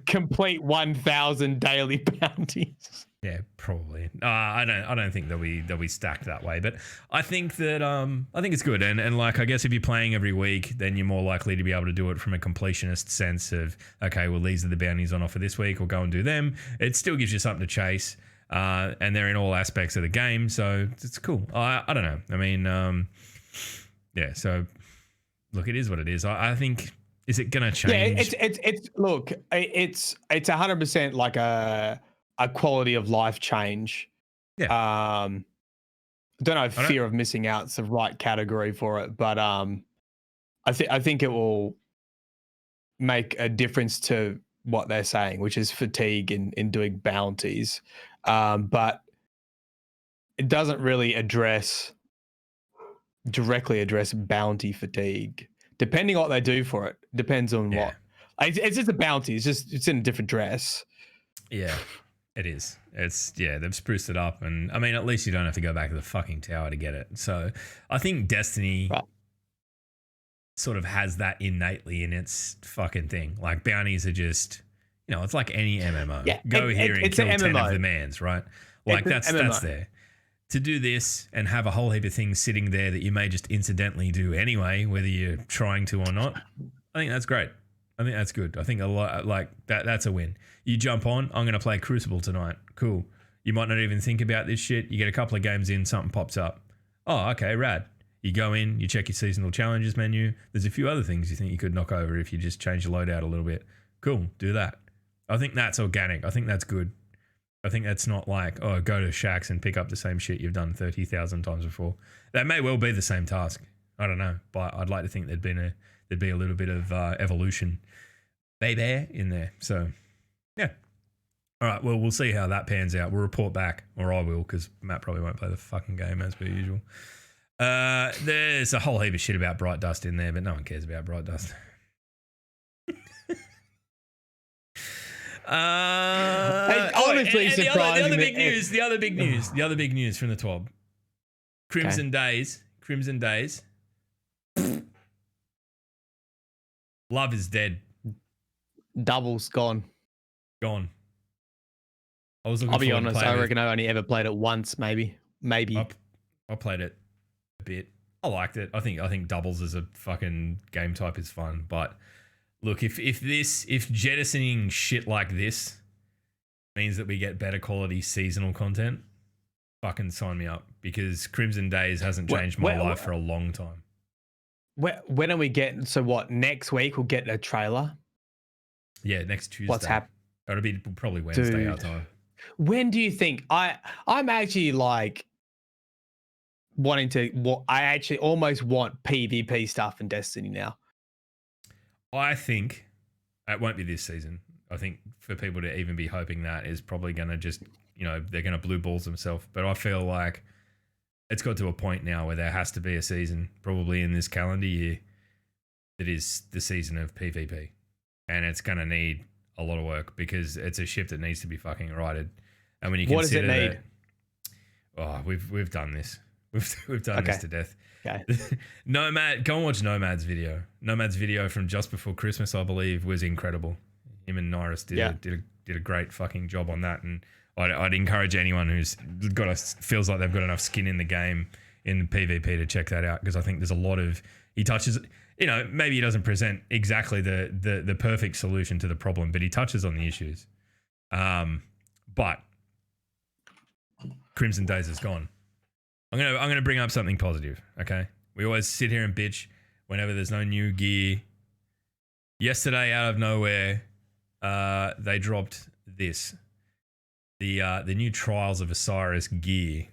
Complete 1,000 daily bounties. Yeah, probably. I don't think they'll be stacked that way, but I think that I think it's good. And like I guess if you're playing every week, then you're more likely to be able to do it from a completionist sense of okay, well these are the bounties on offer this week. We'll go and do them. It still gives you something to chase, and they're in all aspects of the game, so it's cool. I don't know. I mean, yeah. So look, it is what it is. I think. Is it going to change? Yeah, it's look, it's 100% like a quality of life change. Yeah. I don't know if fear of missing out is the right category for it, but I think it will make a difference to what they're saying, which is fatigue in doing bounties. But it doesn't really directly address bounty fatigue. Depending on what they do for it, depends on what. It's just a bounty. It's in a different dress. Yeah, it is. They've spruced it up, and I mean, at least you don't have to go back to the fucking tower to get it. So I think Destiny sort of has that innately in its fucking thing. Like bounties are just, it's like any MMO. Yeah, go here and kill 10 of the mans, right? Like that's there. To do this and have a whole heap of things sitting there that you may just incidentally do anyway, whether you're trying to or not, I think that's great. I think that's good. I think a lot like that's a win. You jump on, I'm going to play Crucible tonight. Cool. You might not even think about this shit. You get a couple of games in, something pops up. Oh, okay, rad. You go in, you check your seasonal challenges menu. There's a few other things you think you could knock over if you just change the loadout a little bit. Cool, do that. I think that's organic. I think that's good. I think that's not like, oh, go to Shaq's and pick up the same shit you've done 30,000 times before. That may well be the same task. I don't know, but I'd like to think there'd be a little bit of evolution, baby, in there. So, yeah. All right, well, we'll see how that pans out. We'll report back, or I will, because Matt probably won't play the fucking game as per usual. There's a whole heap of shit about Bright Dust in there, but no one cares about Bright Dust. Honestly, surprising. The other big news from the TWAB. Crimson Days. Love is dead. Double's gone. Gone. I'll be honest, I reckon I only ever played it once, maybe. I played it a bit. I liked it. I think doubles as a fucking game type is fun. But look, if jettisoning shit like this means that we get better quality seasonal content, fucking sign me up, because Crimson Days hasn't changed my life for a long time. When are we getting? So what? Next week we'll get a trailer. Yeah, next Tuesday. What's happening? It'll be probably Wednesday our time. When do you think? I'm actually like wanting to. I actually almost want PvP stuff in Destiny now. I think it won't be this season. I think for people to even be hoping that is probably going to just, they're going to blue balls themselves. But I feel like it's got to a point now where there has to be a season, probably in this calendar year, that is the season of PvP. And it's going to need a lot of work, because it's a ship that needs to be fucking righted. And when you consider, what does it need? We've done this. We've done this to death. Okay. Nomad, go and watch Nomad's video. Nomad's video from just before Christmas, I believe, was incredible. Him and Nyrus did a great fucking job on that, and I'd encourage anyone who's feels like they've got enough skin in the game in PvP to check that out, because I think there's a lot of, he touches, maybe he doesn't present exactly the perfect solution to the problem, but he touches on the issues. But Crimson Days is gone. I'm gonna bring up something positive, okay? We always sit here and bitch whenever there's no new gear. Yesterday, out of nowhere, they dropped this. The new Trials of Osiris gear.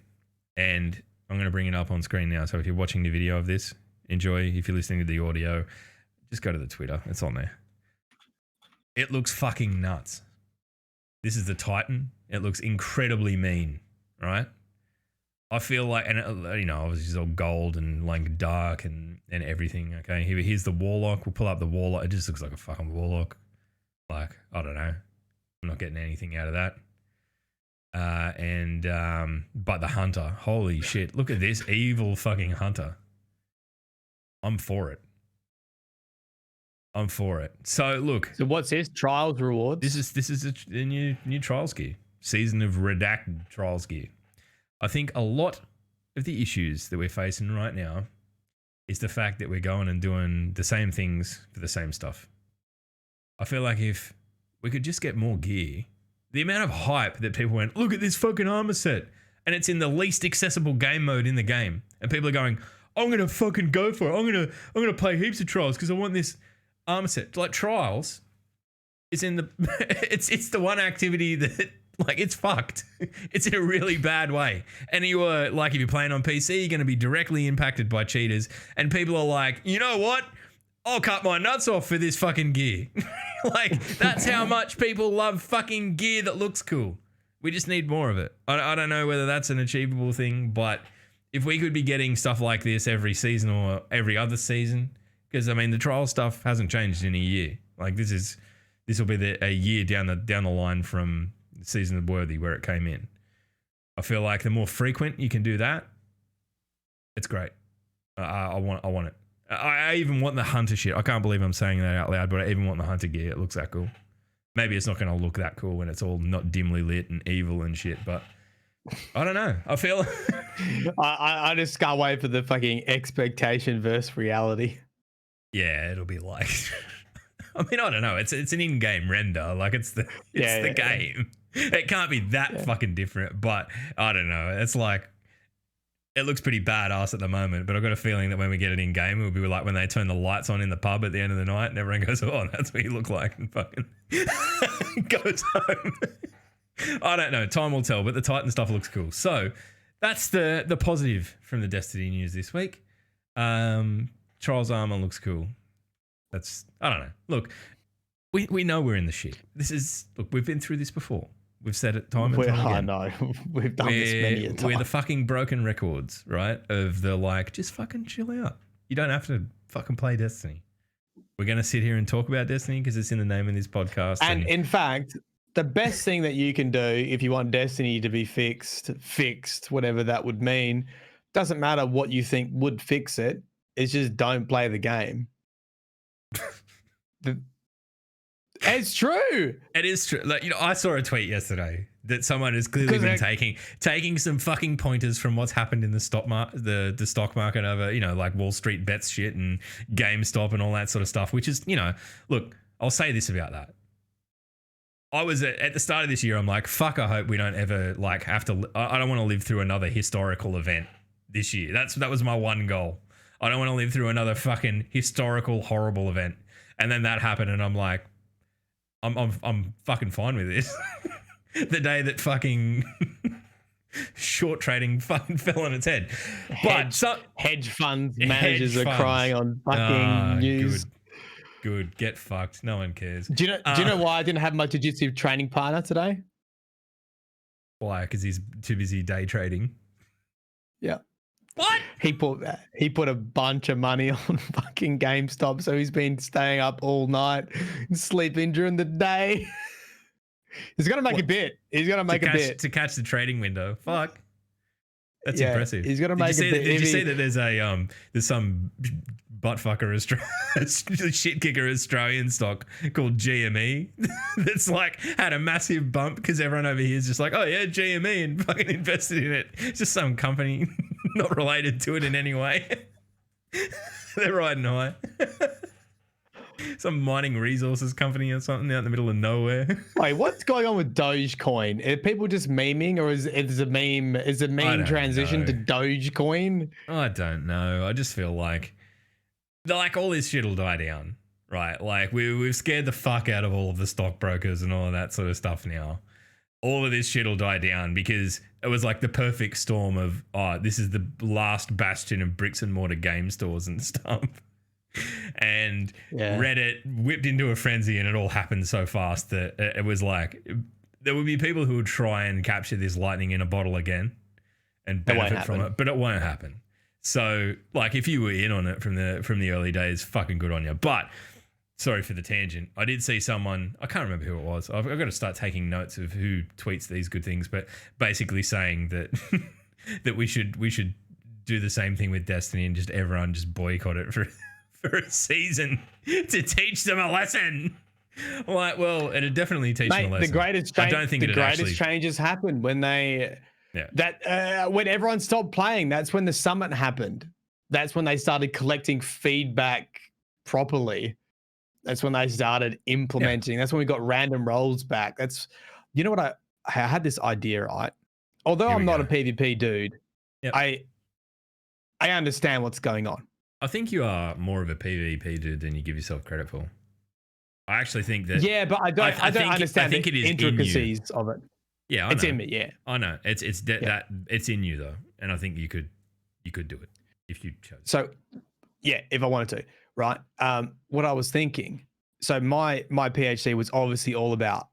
And I'm gonna bring it up on screen now. So if you're watching the video of this, enjoy. If you're listening to the audio, just go to the Twitter. It's on there. It looks fucking nuts. This is the Titan. It looks incredibly mean, right? I feel like, and obviously it's all gold and like dark and everything. Okay, here's the Warlock. We'll pull up the Warlock. It just looks like a fucking Warlock. Like, I don't know. I'm not getting anything out of that. But the Hunter, holy shit! Look at this evil fucking Hunter. I'm for it. So look. So what's this? Trials rewards. This is a new Trials gear. Season of Redacted Trials gear. I think a lot of the issues that we're facing right now is the fact that we're going and doing the same things for the same stuff. I feel like if we could just get more gear, the amount of hype that people went, look at this fucking armor set, and it's in the least accessible game mode in the game, and people are going, I'm gonna fucking go for it. I'm gonna play heaps of Trials because I want this armor set. Like, Trials is in the it's the one activity that, like, it's fucked. It's in a really bad way. And you are like, if you're playing on PC, you're going to be directly impacted by cheaters. And people are like, you know what? I'll cut my nuts off for this fucking gear. Like, that's how much people love fucking gear that looks cool. We just need more of it. I don't know whether that's an achievable thing, but if we could be getting stuff like this every season or every other season, because I mean, the trial stuff hasn't changed in a year. Like, this will be a year down the line from Season of Worthy where it came in. I feel like the more frequent you can do that, it's great. I want it. I even want the Hunter shit. I can't believe I'm saying that out loud, but I even want the Hunter gear. It looks that cool. Maybe it's not going to look that cool when it's all not dimly lit and evil and shit, but I don't know. I feel I just can't wait for the fucking expectation versus reality. Yeah, it'll be like I mean, I don't know. It's an in-game render. Like, it's the game. It can't be that fucking different, but I don't know. It's like, it looks pretty badass at the moment, but I've got a feeling that when we get it in game, it'll be like when they turn the lights on in the pub at the end of the night and everyone goes, oh, that's what you look like, and fucking goes home. I don't know. Time will tell, but the Titan stuff looks cool. So that's the positive from the Destiny news this week. Trials armor looks cool. I don't know. Look, we know we're in the shit. We've been through this before. We've said it time and time again. I know. We've done this many a time. We're the fucking broken records, right? Of the just fucking chill out. You don't have to fucking play Destiny. We're going to sit here and talk about Destiny because it's in the name of this podcast. And in fact, the best thing that you can do if you want Destiny to be fixed, whatever that would mean, doesn't matter what you think would fix it. It's just don't play the game. It's true. It is true. I saw a tweet yesterday that someone has clearly been taking some fucking pointers from what's happened in the stock market, the stock market over, like Wall Street bets shit and GameStop and all that sort of stuff, which is, look, I'll say this about that. I was at the start of this year, I'm like, fuck, I hope we don't ever have to, I don't want to live through another historical event this year. That was my one goal. I don't want to live through another fucking historical, horrible event. And then that happened and I'm like, I'm fucking fine with this. The day that fucking short trading fucking fell on its head. Hedge funds managers are crying on fucking news. Good. Get fucked. No one cares. Do you know why I didn't have my jiu-jitsu training partner today? Why? Because he's too busy day trading. Yeah. What? He put a bunch of money on fucking GameStop, so he's been staying up all night and sleeping during the day. He's gonna make a bit. He's gonna make a bit to catch the trading window. Fuck. That's impressive. He's gonna make a bit. Did you see that there's some buttfucker shit kicker Australian stock called GME that's had a massive bump because everyone over here is just like, oh yeah, GME, and fucking invested in it. It's just some company not related to it in any way. They're riding high. Some mining resources company or something out in the middle of nowhere. Wait, what's going on with Dogecoin? Are people just memeing, or is the meme transition to Dogecoin? I don't know. I just feel like all this shit will die down, right? We've scared the fuck out of all of the stockbrokers and all of that sort of stuff now. All of this shit will die down because it was the perfect storm of, this is the last bastion of bricks and mortar game stores and stuff. And Reddit whipped into a frenzy and it all happened so fast that it was there would be people who would try and capture this lightning in a bottle again and benefit from it, but it won't happen. So if you were in on it from the early days, fucking good on you. But sorry for the tangent. I did see someone, I can't remember who it was. I've got to start taking notes of who tweets these good things, but basically saying that that we should do the same thing with Destiny and just everyone just boycott it for a season to teach them a lesson. Well, it'd definitely teach them a lesson. I don't think the greatest changes happened when when everyone stopped playing. That's when the summit happened. That's when they started collecting feedback properly. That's when they started implementing. That's when we got random roles back. What I had this idea, right? Although I'm not a PvP dude, I understand what's going on. I think you are more of a PvP dude than you give yourself credit for. I actually think that. Yeah, but I don't understand the intricacies of it. Yeah, I know. It's in me. Yeah, I know. That it's in you though, and I think you could do it if you chose. So, yeah, if I wanted to, right? What I was thinking. So my PhD was obviously all about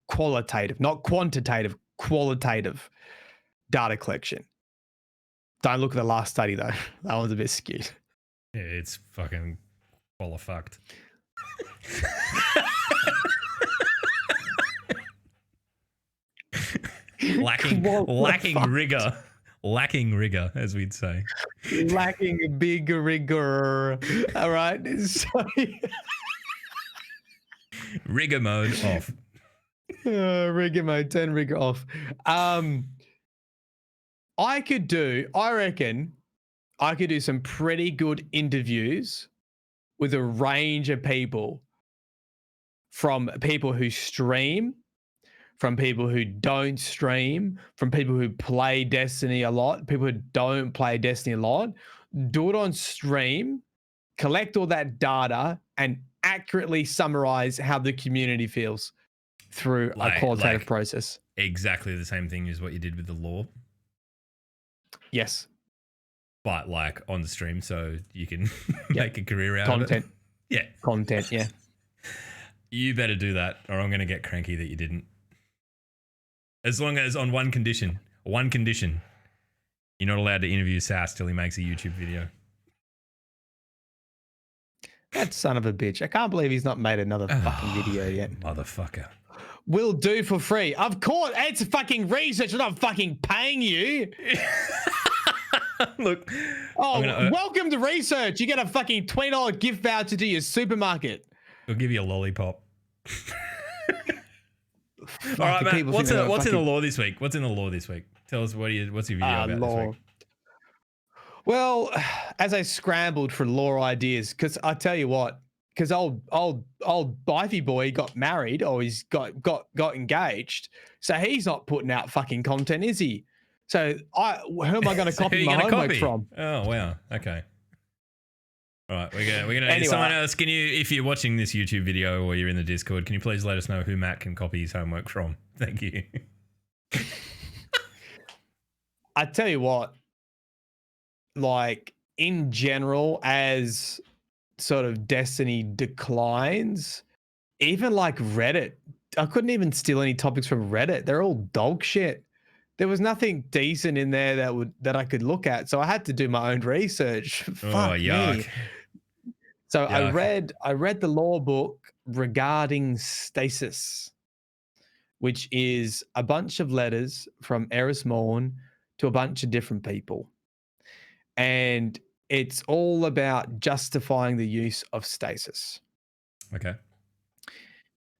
qualitative, not quantitative, qualitative data collection. Don't look at the last study though. That one's a bit skewed. Yeah, it's fucking fucked. lacking rigor, as we'd say. Lacking big rigor. All right. So, rigor mode off. Rigor mode, turn rigor off. I reckon I could do some pretty good interviews with a range of people, from people who stream, from people who don't stream, from people who play Destiny a lot, people who don't play Destiny a lot. Do it on stream, collect all that data, and accurately summarize how the community feels through a qualitative process. exactly the same thing as what you did with the law, Yes. but like on the stream, so you can make a career out Content. of it. Yeah. Content, yeah. You better do that, or I'm going to get cranky that you didn't. As long as on one condition, you're not allowed to interview Sass till he makes a YouTube video. That son of a bitch. I can't believe he's not made another fucking video yet. Motherfucker. Will do for free. Of course, it's fucking research. I'm not fucking paying you. Look. Welcome to research. You get a fucking $20 gift voucher to your supermarket. We'll give you a lollipop. All right, Matt, what's in the law this week? What's in the law this week? Tell us what's your video about law. this week? Well, as I scrambled for law ideas, because I tell you what, because old Bifey boy got married, or he's got engaged, so he's not putting out fucking content, is he? So who am I going to copy my homework from? Oh wow, okay. All right, we're gonna. Anyway, someone else, can you, if you're watching this YouTube video or you're in the Discord, can you please let us know who Matt can copy his homework from? Thank you. I tell you what, like in general, as sort of Destiny declines, even like Reddit, I couldn't even steal any topics from Reddit. They're all dog shit. There was nothing decent in there that I could look at, so I had to do my own research. Fuck yuck. me. So Yuck. I read the law book regarding stasis, which is a bunch of letters from Eris Morn to a bunch of different people. And it's all about justifying the use of stasis. Okay.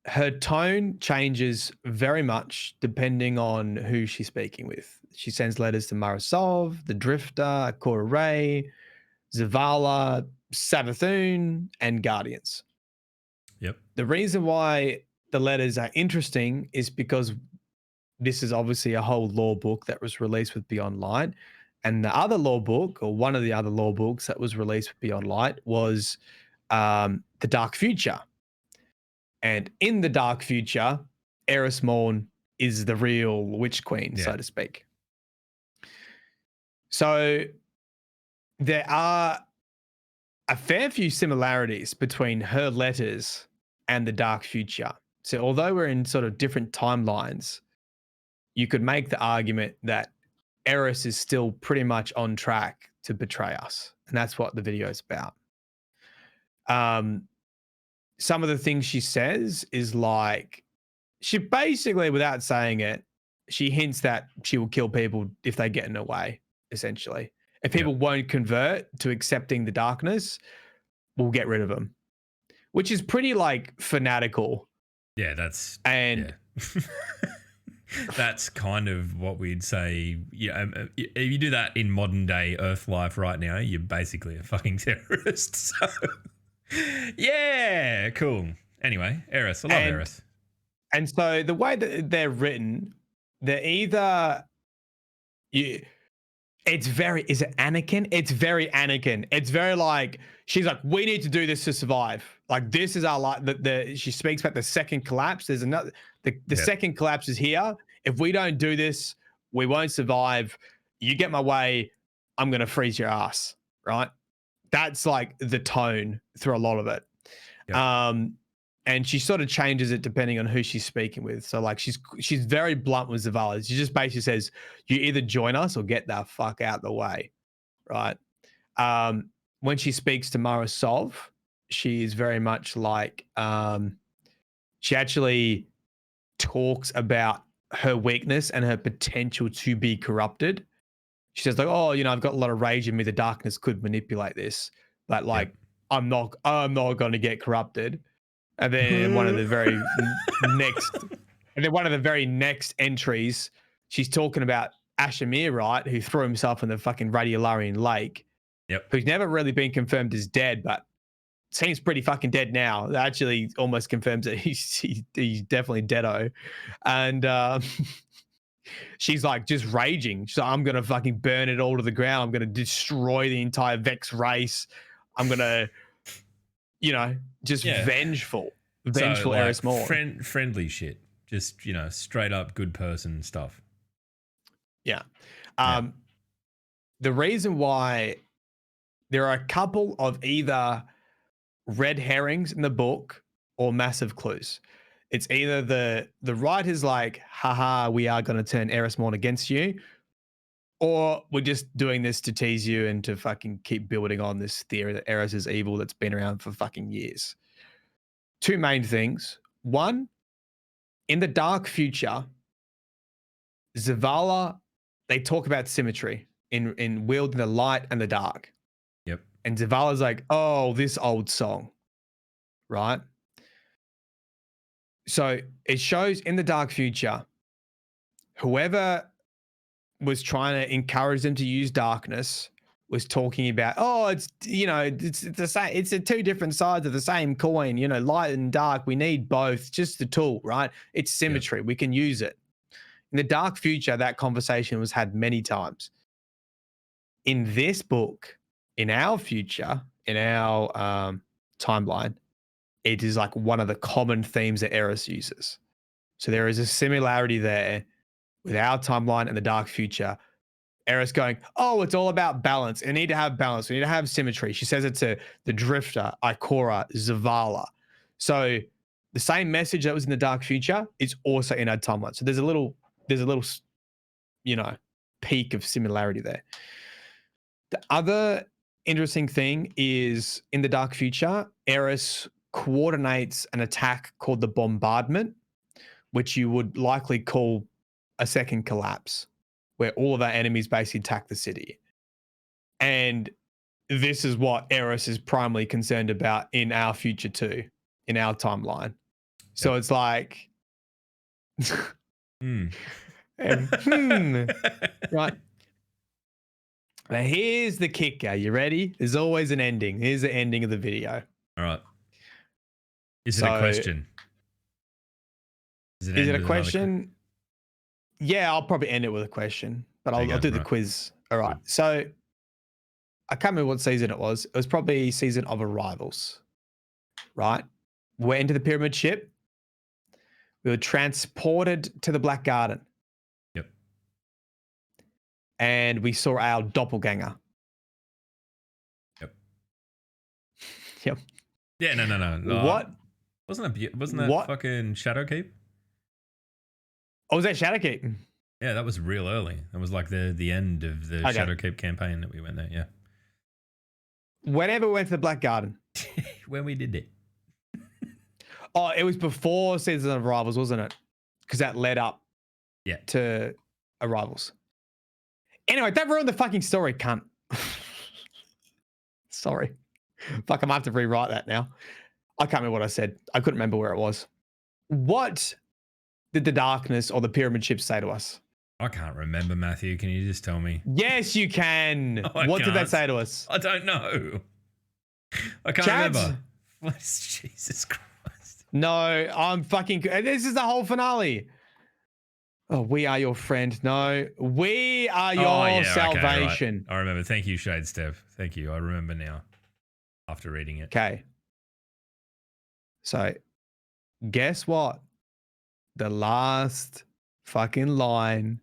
Her tone changes very much depending on who she's speaking with. She sends letters to Marasov, the Drifter, Cora Ray, Zavala, Savathun, and Guardians. Yep. The reason why the letters are interesting is because this is obviously a whole law book that was released with Beyond Light. And the other law book, or one of the other law books that was released with Beyond Light, was The Dark Future. And in The Dark Future, Eris Morn is the real Witch Queen, so to speak. So there are a fair few similarities between her letters and The Dark Future. So although we're in sort of different timelines, you could make the argument that Eris is still pretty much on track to betray us. And that's what the video is about. Some of the things she says is like, she basically, without saying it, she hints that she will kill people if they get in her way, essentially. If people won't convert to accepting the darkness, we'll get rid of them, which is pretty like fanatical. Yeah, that's that's kind of what we'd say. Yeah, if you do that in modern day Earth life right now, you're basically a fucking terrorist. So, yeah, cool. Anyway, Eris, I love Eris. And so the way that they're written, they're either it's very, is it Anakin? It's very Anakin. It's very like, she's like, we need to do this to survive. Like, this is our life. She speaks about the second collapse. There's another, the second collapse is here. If we don't do this, we won't survive. You get my way, I'm going to freeze your ass, right? That's like the tone through a lot of it. Yep. And she sort of changes it depending on who she's speaking with. So like she's very blunt with Zavala. She just basically says, you either join us or get the fuck out the way, right? When she speaks to Marasov, she is very much like, she actually talks about her weakness and her potential to be corrupted. She says like, oh, you know, I've got a lot of rage in me. The darkness could manipulate this, but like, I'm not going to get corrupted. And then one of the very next entries, she's talking about Ashamir, right, who threw himself in the fucking Radiolarian lake. Yep. Who's never really been confirmed as dead, but seems pretty fucking dead now. That actually almost confirms that he's definitely deado. And she's like just raging. She's like, I'm gonna fucking burn it all to the ground. I'm gonna destroy the entire Vex race. I'm gonna, you know, just vengeful so, Eris Morn. Friendly shit. Just, straight up good person stuff. Yeah. The reason why there are a couple of either red herrings in the book or massive clues. It's either the writer's like, haha, we are going to turn Eris Morn against you, or we're just doing this to tease you and to fucking keep building on this theory that Eris is evil that's been around for fucking years. Two main things. One, in the dark future, Zavala, they talk about symmetry in wielding the light and the dark. Yep. And Zavala's like, oh, this old song, right? So it shows in the dark future, whoever was trying to encourage them to use darkness was talking about, oh, it's the same. It's the two different sides of the same coin. Light and dark. We need both. Just the tool, right? It's symmetry. Yep. We can use it. In the dark future, that conversation was had many times. In this book, in our future, in our timeline, it is like one of the common themes that Eris uses. So there is a similarity there with our timeline and the dark future. Eris going, oh, it's all about balance. We need to have balance. We need to have symmetry. She says it to the Drifter, Ikora, Zavala. So the same message that was in the dark future is also in our timeline. So there's a little, peak of similarity there. The other interesting thing is in the dark future, Eris coordinates an attack called the bombardment, which you would likely call a second collapse, where all of our enemies basically attack the city. And this is what Eris is primarily concerned about in our future too, in our timeline. So it's like, right. Now here's the kicker. You ready? There's always an ending. Here's the ending of the video. All right. Is it a question? Is it a question? Yeah, I'll probably end it with a question, but I'll do the quiz. All right. Good. So I can't remember what season it was. It was probably season of Arrivals, right? We went into the pyramid ship. We were transported to the Black Garden. Yep. And we saw our doppelganger. Yep. Yep. Yeah, no. What? Wasn't that fucking Shadowkeep? Oh, was that Shadowkeep? Yeah, that was real early. That was like the end of the Shadowkeep campaign that we went there, yeah. Whenever we went to the Black Garden. When we did it. Oh, it was before Season of Arrivals, wasn't it? Because that led up to Arrivals. Anyway, that ruined the fucking story, cunt. Sorry. Fuck, I'm going to have to rewrite that now. I can't remember what I said. I couldn't remember where it was. What did the darkness or the pyramid ship say to us? I can't remember, Matthew. Can you just tell me? Yes, you can. No, what did that say to us? I don't know. I can't remember. What is Jesus Christ? No, I'm fucking... This is the whole finale. Oh, we are your friend. No, we are your salvation. Okay, right. I remember. Thank you, Shade Steph. Thank you. I remember now after reading it. Okay. So, guess what? The last fucking line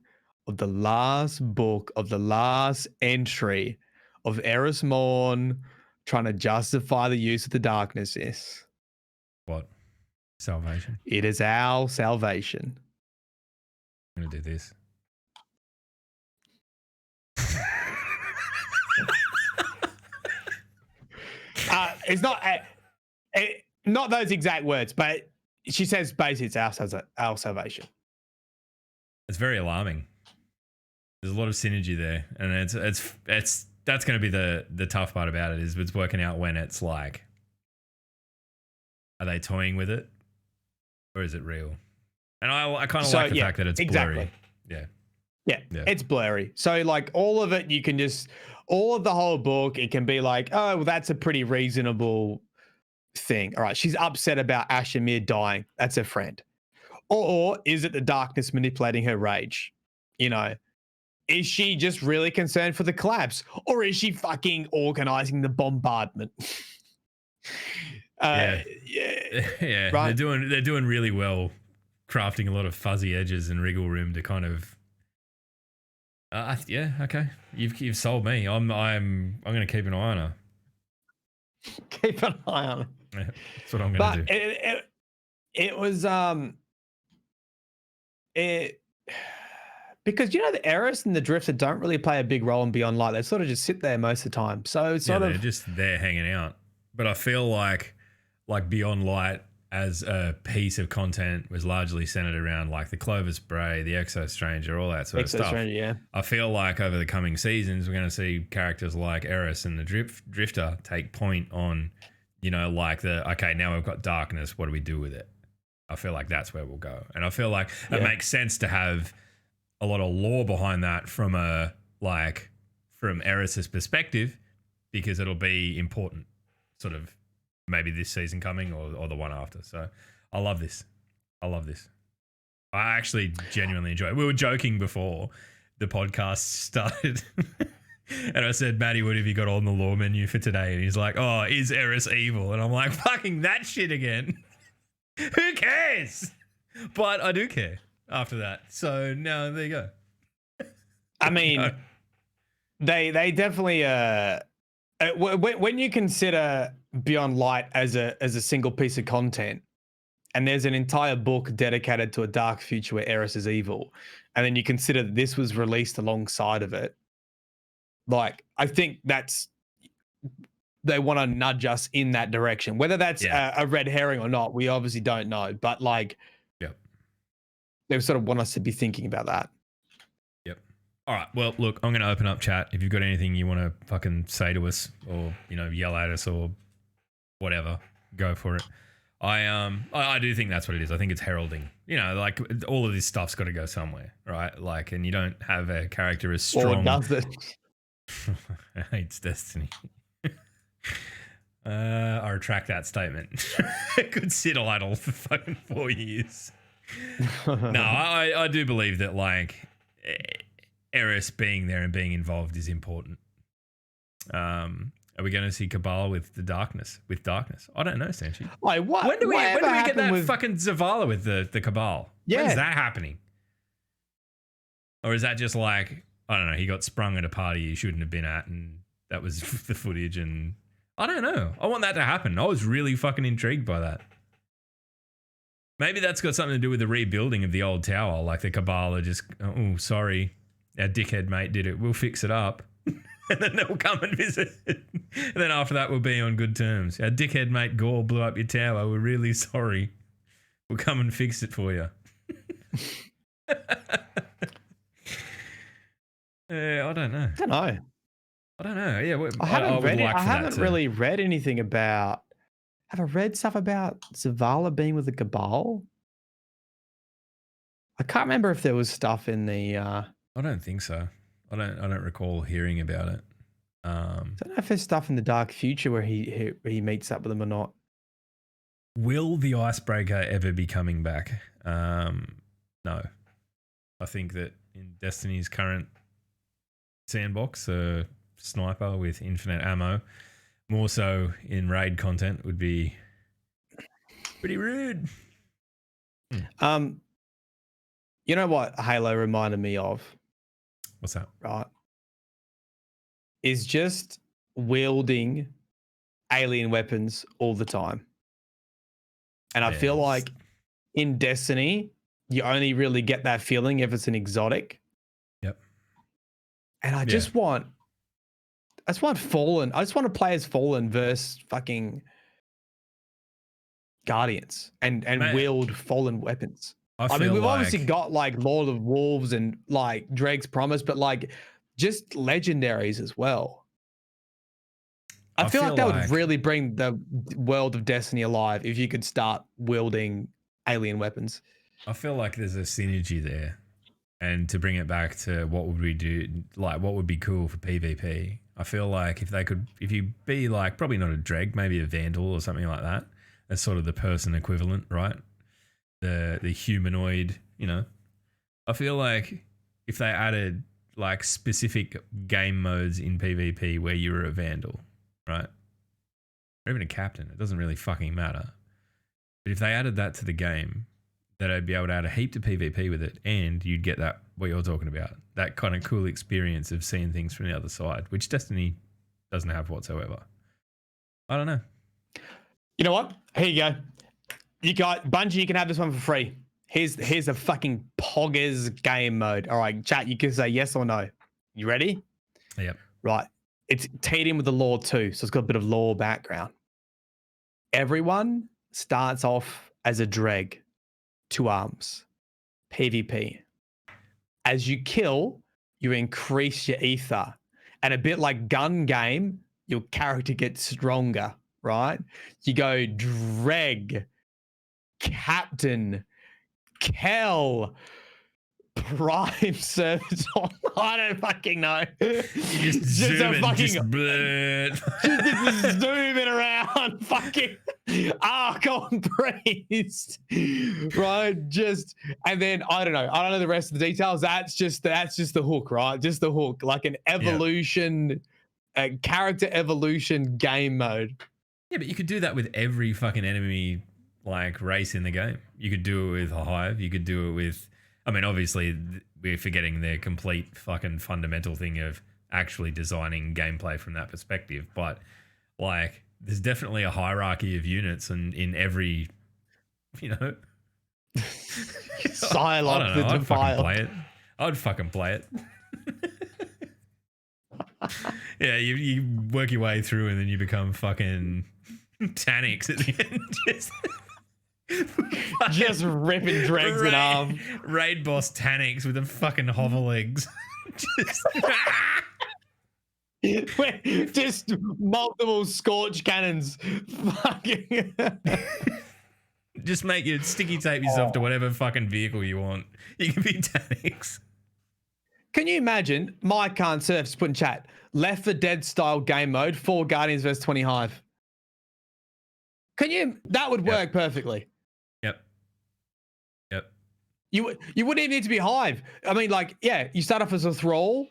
of the last book of the last entry of Eris Morn trying to justify the use of the darkness is... What? Salvation? It is our salvation. I'm going to do this. It's not those exact words, but she says basically it's our salvation. It's very alarming. There's a lot of synergy there, and it's that's going to be the tough part about it, is it's working out when it's like, are they toying with it, or is it real? And I kind of like the fact that it's blurry. Yeah, it's blurry. So like all of it, you can just, all of the whole book, it can be like, oh, well, that's a pretty reasonable thing. All right, she's upset about Ashamir dying. That's her friend. Or is it the darkness manipulating her rage? You know, is she just really concerned for the collapse, or is she fucking organizing the bombardment? Yeah. Right? They're doing really well crafting a lot of fuzzy edges and wriggle room to kind of. Yeah, okay. You've sold me. I'm going to keep an eye on her. Keep an eye on it. Yeah, that's what I'm going to do. It was because the Eris and the Drifter don't really play a big role in Beyond Light. They sort of just sit there most of the time. So it's they're just there hanging out. But I feel like Beyond Light as a piece of content was largely centered around like the Clover Spray, the Exo Stranger, all that sort of stuff. Stranger, yeah. I feel like over the coming seasons, we're going to see characters like Eris and the Drifter take point on, like okay, now we've got darkness. What do we do with it? I feel like that's where we'll go. And I feel like it makes sense to have a lot of lore behind that from Eris's perspective, because it'll be important sort of maybe this season coming or the one after. So I love this. I actually genuinely enjoy it. We were joking before the podcast started and I said, Matty, what have you got on the lore menu for today? And he's like, oh, is Eris evil? And I'm like, fucking that shit again. Who cares? But I do care after that. So now there you go. I mean, they definitely when you consider Beyond Light as a single piece of content, and there's an entire book dedicated to a dark future where Eris is evil, and then you consider that this was released alongside of it, like I think they want to nudge us in that direction. Whether that's a red herring or not, we obviously don't know. But they sort of want us to be thinking about that. Yep. All right. Well, look, I'm going to open up chat. If you've got anything you want to fucking say to us or, yell at us or whatever, go for it. I do think that's what it is. I think it's heralding. Like all of this stuff's got to go somewhere, right? Like, and you don't have a character as strong. Or does it? I hate Destiny. I retract that statement. It could sit idle for fucking 4 years. No, I do believe that Eris being there and being involved is important. Are we going to see Cabal with darkness? I don't know, Sanchi. Like what? When do we get that fucking Zavala with the Cabal? Yeah. When is that happening? Or is that just like, I don't know, he got sprung at a party he shouldn't have been at and that was the footage, and I don't know. I want that to happen. I was really fucking intrigued by that. Maybe that's got something to do with the rebuilding of the old tower. Like the Cabal are just, oh, sorry, our dickhead mate did it. We'll fix it up. And then they'll come and visit. And then after that, we'll be on good terms. Our dickhead mate Gore blew up your tower. We're really sorry. We'll come and fix it for you. I don't know. I don't know. Yeah, I haven't really read anything about. Have I read stuff about Zavala being with the Cabal? I can't remember if there was stuff in the. I don't think so. I don't recall hearing about it. I don't know if there's stuff in the dark future where he meets up with them or not. Will the Icebreaker ever be coming back? No. I think that in Destiny's current sandbox, a sniper with infinite ammo, more so in raid content, would be pretty rude. You know what Halo reminded me of? What's that? Right. Is just wielding alien weapons all the time. And I feel like in Destiny, you only really get that feeling if it's an exotic. Yep. And I just want Fallen. I just want to play as Fallen versus fucking Guardians and wield Fallen weapons. I mean, we've obviously got like Lord of Wolves and like Drake's Promise, but like just legendaries as well. I feel like that would really bring the world of Destiny alive if you could start wielding alien weapons. I feel like there's a synergy there. And to bring it back to what would we do, like what would be cool for PvP, I feel like if you be like, probably not a Dreg, maybe a Vandal or something like that, as sort of the person equivalent, right? The humanoid, I feel like if they added like specific game modes in PvP where you were a Vandal, right? Or even a captain, it doesn't really fucking matter. But if they added that to the game, that I'd be able to add a heap to PvP with it, and you'd get that, what you're talking about, that kind of cool experience of seeing things from the other side, which Destiny doesn't have whatsoever. I don't know. You know what? Here you go. You got Bungie. You can have this one for free. Here's a fucking poggers game mode. All right, chat. You can say yes or no. You ready? Yep. Right. It's tied in with the lore too, so it's got a bit of lore background. Everyone starts off as a Dreg, 2 arms, PvP. As you kill, you increase your ether, and a bit like gun game, your character gets stronger. Right? You go Dreg, Captain, Kel, Prime Service. I don't fucking know. You just zooming, just zooming around, fucking Archon Priest, right? And then I don't know the rest of the details. That's just the hook, right? Just the hook, like an evolution, a character evolution game mode. Yeah, but you could do that with every fucking enemy like race in the game. You could do it with a Hive. You could do it with, I mean, obviously we're forgetting the complete fucking fundamental thing of actually designing gameplay from that perspective. But like, there's definitely a hierarchy of units and in every, you know. Psylocke the Defiled. I'd fucking play it. Yeah, you work your way through and then you become fucking Taniks at the end. Just ripping dregs in half. Raid boss Taniks with the fucking hover legs. just multiple scorch cannons. Fucking. Just sticky tape yourself to whatever fucking vehicle you want. You can be Taniks. Can you imagine? Mike can't surf. Just put in chat. Left 4 Dead style game mode. 4 Guardians versus 20 Hive. Can you? That would work perfectly. Yep. You wouldn't even need to be Hive. I mean, like, yeah, you start off as a thrall.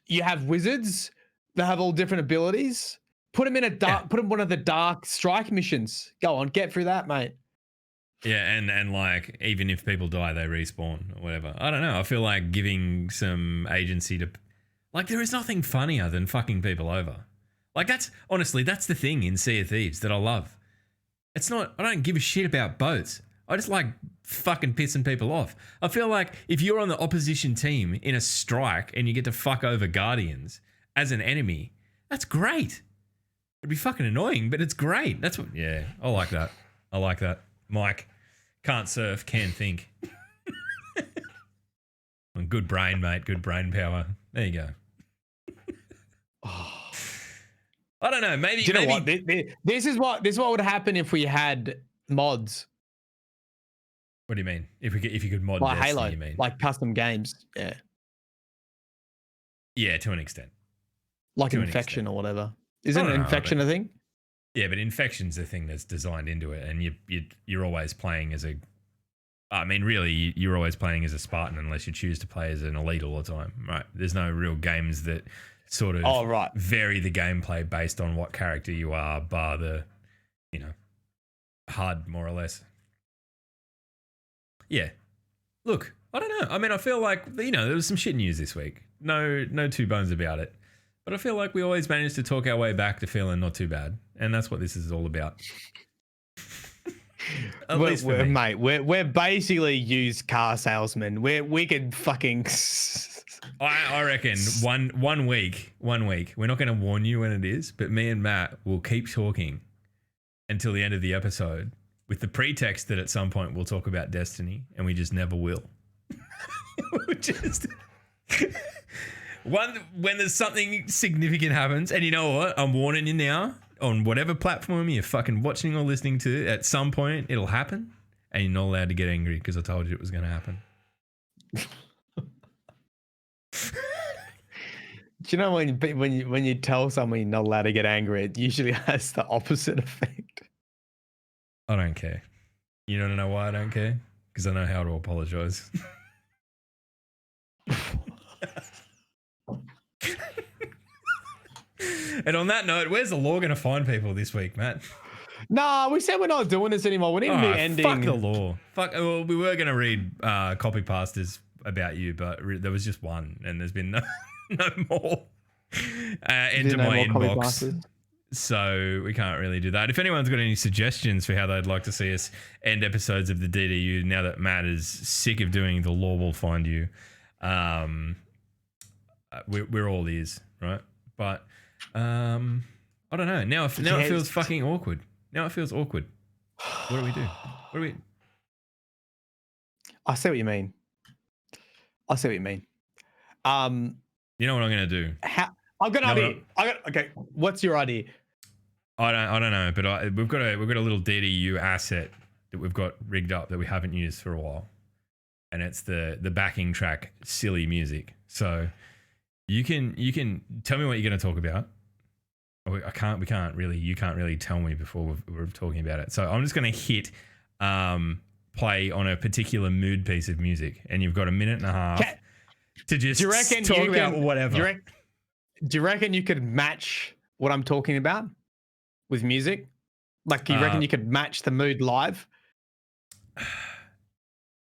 You have wizards that have all different abilities. Put them in a dark. Yeah. Put them one of the dark strike missions. Go on, get through that, mate. Yeah, and like, even if people die, they respawn or whatever. I don't know. I feel like giving some agency to, like, there is nothing funnier than fucking people over. Like, that's the thing in Sea of Thieves that I love. It's not, I don't give a shit about boats. I just like fucking pissing people off. I feel like if you're on the opposition team in a strike and you get to fuck over Guardians as an enemy, that's great. It'd be fucking annoying, but it's great. That's what, yeah, I like that. Mike, can't surf, can think. Good brain, mate. Good brain power. There you go. I don't know. Maybe. Do you know what? This is what would happen if we had mods. What do you mean? If you could mod like Destiny, Halo, you mean? like custom games? Yeah. Yeah, to an extent. Like an infection or whatever. Isn't an infection a thing? Yeah, but infection's a thing that's designed into it, and you're always playing as a. I mean, really, you're always playing as a Spartan unless you choose to play as an elite all the time, right? There's no real games that sort of vary the gameplay based on what character you are, bar the, HUD more or less. Yeah. Look, I don't know. I mean, I feel like there was some shit news this week. No two bones about it. But I feel like we always manage to talk our way back to feeling not too bad. And that's what this is all about. We're basically used car salesmen. We could fucking... I reckon one week, we're not going to warn you when it is, but me and Matt will keep talking until the end of the episode with the pretext that at some point we'll talk about Destiny, and we just never will. When there's something significant happens, and you know what? I'm warning you now, on whatever platform you're fucking watching or listening to, at some point it'll happen, and you're not allowed to get angry because I told you it was going to happen. Do you know when you tell someone you're not allowed to get angry, it usually has the opposite effect? I don't care. You don't know why I don't care? Because I know how to apologize. And on that note, where's the law going to find people this week, Matt? Nah, we said we're not doing this anymore. We need to be ending. Fuck the law. Fuck. Well, we were going to read copy pastas about you, but there was just one, and there's been no more. Enter my inbox. So we can't really do that. If anyone's got any suggestions for how they'd like to see us end episodes of the DDU, now that Matt is sick of doing the law will find you, we're all ears, right? But I don't know. Now it feels fucking awkward. Now it feels awkward. What do we do? I see what you mean. You know what I'm going to do? I've got an idea. Okay, what's your idea? I don't know, but we've got a little DDU asset that we've got rigged up that we haven't used for a while, and it's the backing track, Silly Music. So you can tell me what you're going to talk about. You can't really tell me before we're talking about it. So I'm just going to hit play on a particular mood piece of music, and you've got a minute and a half to just talk about whatever. Do you reckon you could match what I'm talking about with music? Like, do you reckon you could match the mood live?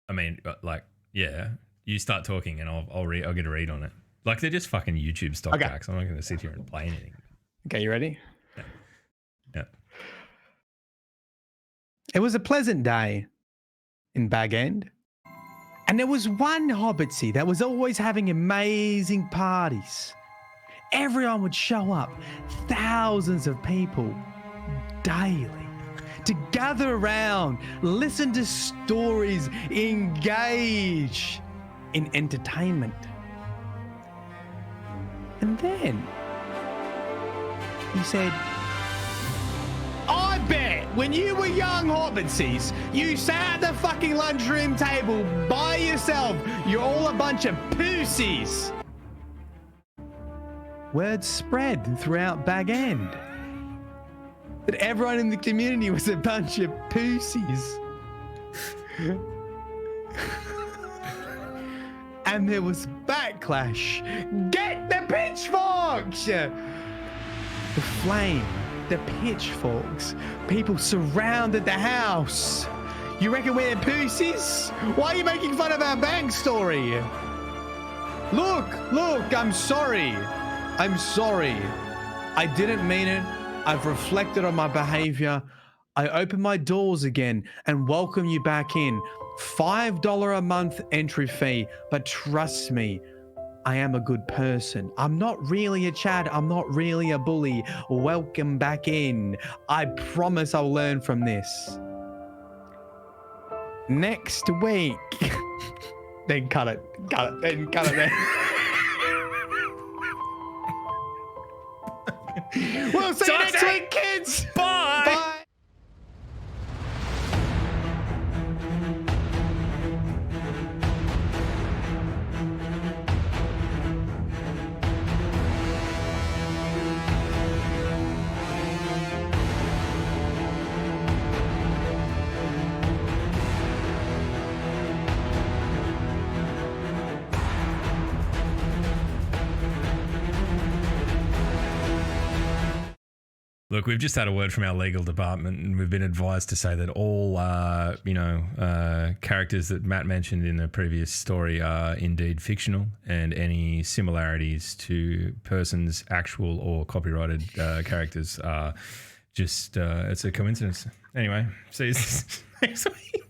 I mean, like, yeah. You start talking, and I'll get a read on it. Like, they're just fucking YouTube stock tracks. I'm not going to sit here and play anything. Okay, you ready? Yeah. It was a pleasant day in Bag End, and there was one hobbitsy that was always having amazing parties. Everyone would show up, thousands of people daily, to gather around, listen to stories, engage in entertainment. And then he said, I bet when you were young hobbitses, you sat at the fucking lunchroom table by yourself. You're all a bunch of pussies. Word spread throughout Bag End that everyone in the community was a bunch of pussies. And there was backlash. Get the pitchforks! The flame, the pitchforks. People surrounded the house. You reckon we're pussies? Why are you making fun of our bank story? Look, I'm sorry. I didn't mean it. I've reflected on my behavior. I open my doors again and welcome you back in. $5 a month entry fee, but trust me, I am a good person. I'm not really a Chad. I'm not really a bully. Welcome back in. I promise I'll learn from this. Next week. Then cut it. Then cut it there. We'll see you next week, kids. Bye. Bye. Look, we've just had a word from our legal department, and we've been advised to say that all, characters that Matt mentioned in the previous story are indeed fictional, and any similarities to persons, actual or copyrighted characters are just, it's a coincidence. Anyway, see you next week.